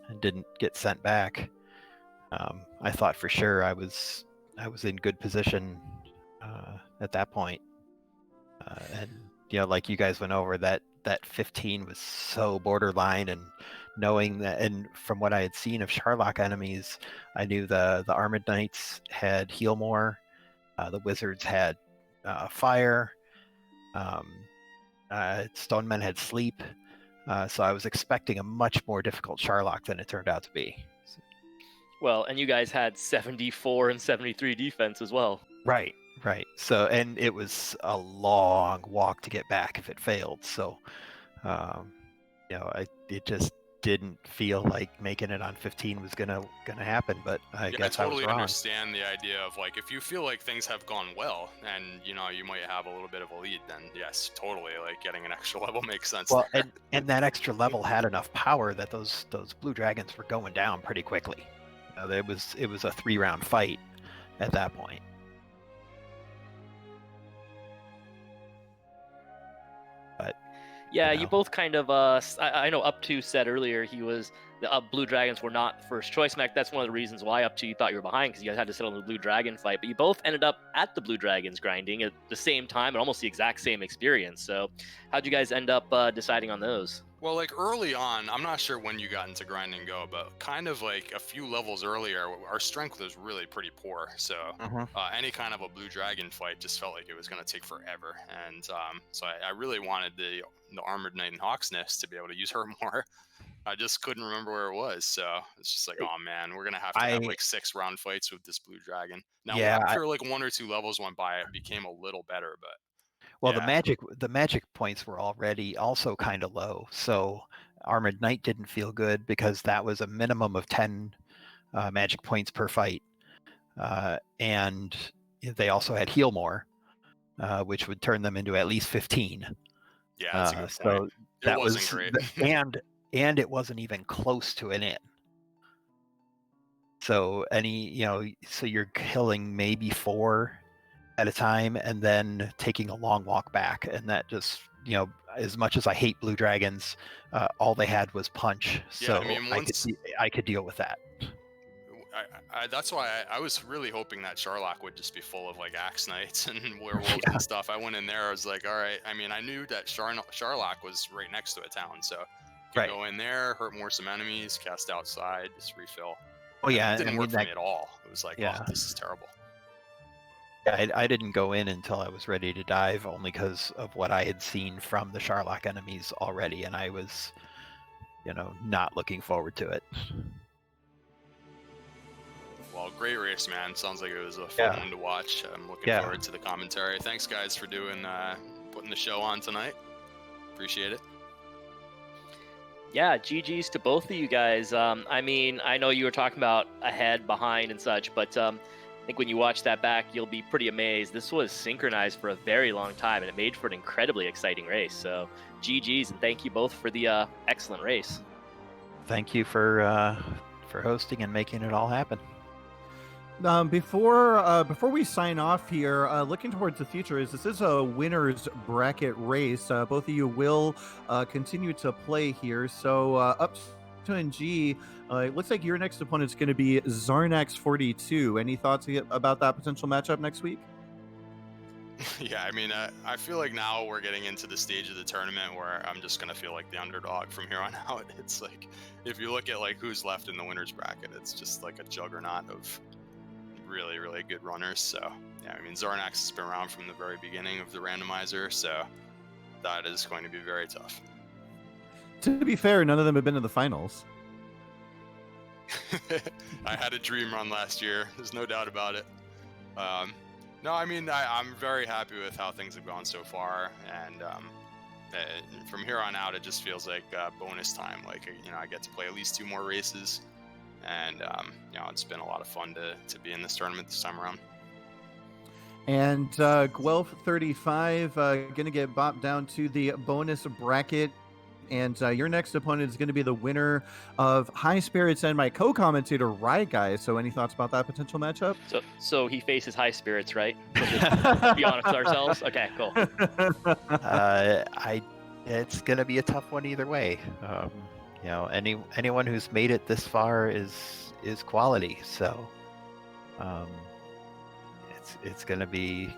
and didn't get sent back. I thought for sure I was in good position at that point, and like you guys went over, that 15 was so borderline, and knowing that, and from what I had seen of Sharlock enemies, I knew the Armored Knights had heal more, the Wizards had fire, Stonemen had sleep, so I was expecting a much more difficult Sharlock than it turned out to be. Well, and you guys had 74 and 73 defense as well. Right. So, and it was a long walk to get back if it failed. So, it just didn't feel like making it on 15 was gonna happen. But I guess I totally was wrong. understand the idea of like, if you feel like things have gone well and you might have a little bit of a lead, then yes, totally, like getting an extra level makes sense. Well, and that extra level had enough power that those blue dragons were going down pretty quickly. It was a 3-round fight at that point. Yeah, you you know? both kind of. I know Up2 said earlier he was the Blue Dragons were not first choice mech. That's one of the reasons why Up2 you thought you were behind because you guys had to sit on the Blue Dragon fight. But you both ended up at the Blue Dragons grinding at the same time and almost the exact same experience. So how'd you guys end up deciding on those? Well, like early on, I'm not sure when you got into grind and go, but kind of like a few levels earlier, our strength was really pretty poor. So Mhm. any kind of a blue dragon fight just felt like it was going to take forever. And so I really wanted the armored knight and hawk's nest to be able to use her more. I just couldn't remember where it was. So it's just like, oh man, we're going to have I like 6 round fights with this blue dragon. Now, yeah, after like 1 or 2 levels went by, it became a little better, but well, yeah. the magic points were already also kind of low, so Armored Knight didn't feel good because that was a minimum of 10 magic points per fight, and they also had heal more, which would turn them into at least 15. Yeah, that's a good point. So It that wasn't was great. and it wasn't even close to an in. So so you're killing maybe 4 at a time and then taking a long walk back, and that just as much as I hate blue dragons, all they had was punch, Yeah, so I mean, once I could deal with that. that's why I was really hoping that Charlock would just be full of like axe knights and werewolves Yeah. and stuff. I went in there, I was like, all right. I mean, I knew that Charlock was right next to a town, so you Right. can go in there, hurt more some enemies, cast outside, just refill. Oh yeah, It didn't I mean work for that. me at all. It was like, Yeah. oh, this is terrible. Yeah, I didn't go in until I was ready to dive, only because of what I had seen from the Charlock enemies already, and I was, not looking forward to it. Well, great race, man. Sounds like it was a fun one to watch. I'm looking Yeah. forward to the commentary. Thanks, guys, for putting the show on tonight. Appreciate it. Yeah, GG's to both of you guys. I mean, I know you were talking about ahead, behind, and such, but I think when you watch that back, you'll be pretty amazed. This was synchronized for a very long time, and it made for an incredibly exciting race. So, GG's, and thank you both for the excellent race. Thank you for hosting and making it all happen. Before we sign off here, looking towards the future, this is a winner's bracket race. Both of you will continue to play here. So up2ng, it looks like your next opponent is going to be Zarnax42. Any thoughts about that potential matchup next week? Yeah, I mean, I feel like now we're getting into the stage of the tournament where I'm just gonna feel like the underdog from here on out. It's like, if you look at like who's left in the winner's bracket, it's just like a juggernaut of really, really good runners. So yeah, I mean, Zarnax has been around from the very beginning of the randomizer, so that is going to be very tough. To be fair, none of them have been in the finals. I had a dream run last year. There's no doubt about it. No, I mean, I'm very happy with how things have gone so far, and from here on out, it just feels like bonus time. Like, I get to play at least 2 more races, and it's been a lot of fun to be in this tournament this time around. And Guelph35 going to get bopped down to the bonus bracket. And your next opponent is going to be the winner of High Spirits and my co-commentator, Rye Guy. So any thoughts about that potential matchup? So he faces High Spirits, right? Let's be honest with ourselves. Okay, cool. It's going to be a tough one either way. Anyone who's made it this far is quality. So it's going to be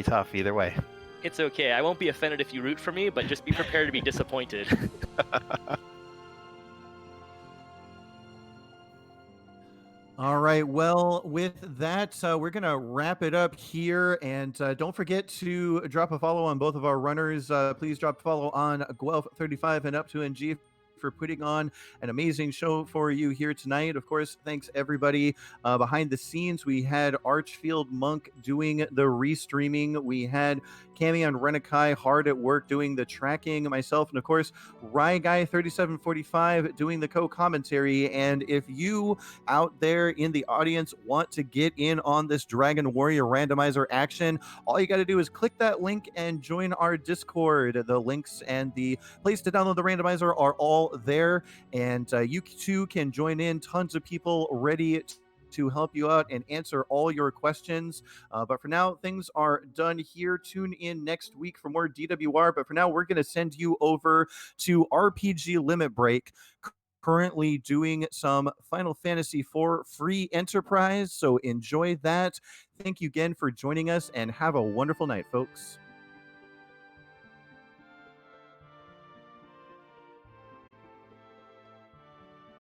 tough either way. It's okay. I won't be offended if you root for me, but just be prepared to be disappointed. All right. Well, with that, we're going to wrap it up here. And don't forget to drop a follow on both of our runners. Please drop a follow on Guelph35 and up2ng for putting on an amazing show for you here tonight. Of course, thanks everybody behind the scenes. We had Archfield Monk doing the restreaming. We had Cami on Renakai hard at work doing the tracking, myself, and of course, Rye Guy 3745 doing the co-commentary. And if you out there in the audience want to get in on this Dragon Warrior randomizer action, all you got to do is click that link and join our Discord. The links and the place to download the randomizer are all there, and you too can join in. Tons of people ready to help you out and answer all your questions. But for now, things are done here. Tune in next week for more DWR. But for now, we're going to send you over to RPG Limit Break, currently doing some Final Fantasy IV free enterprise. So enjoy that. Thank you again for joining us and have a wonderful night, folks.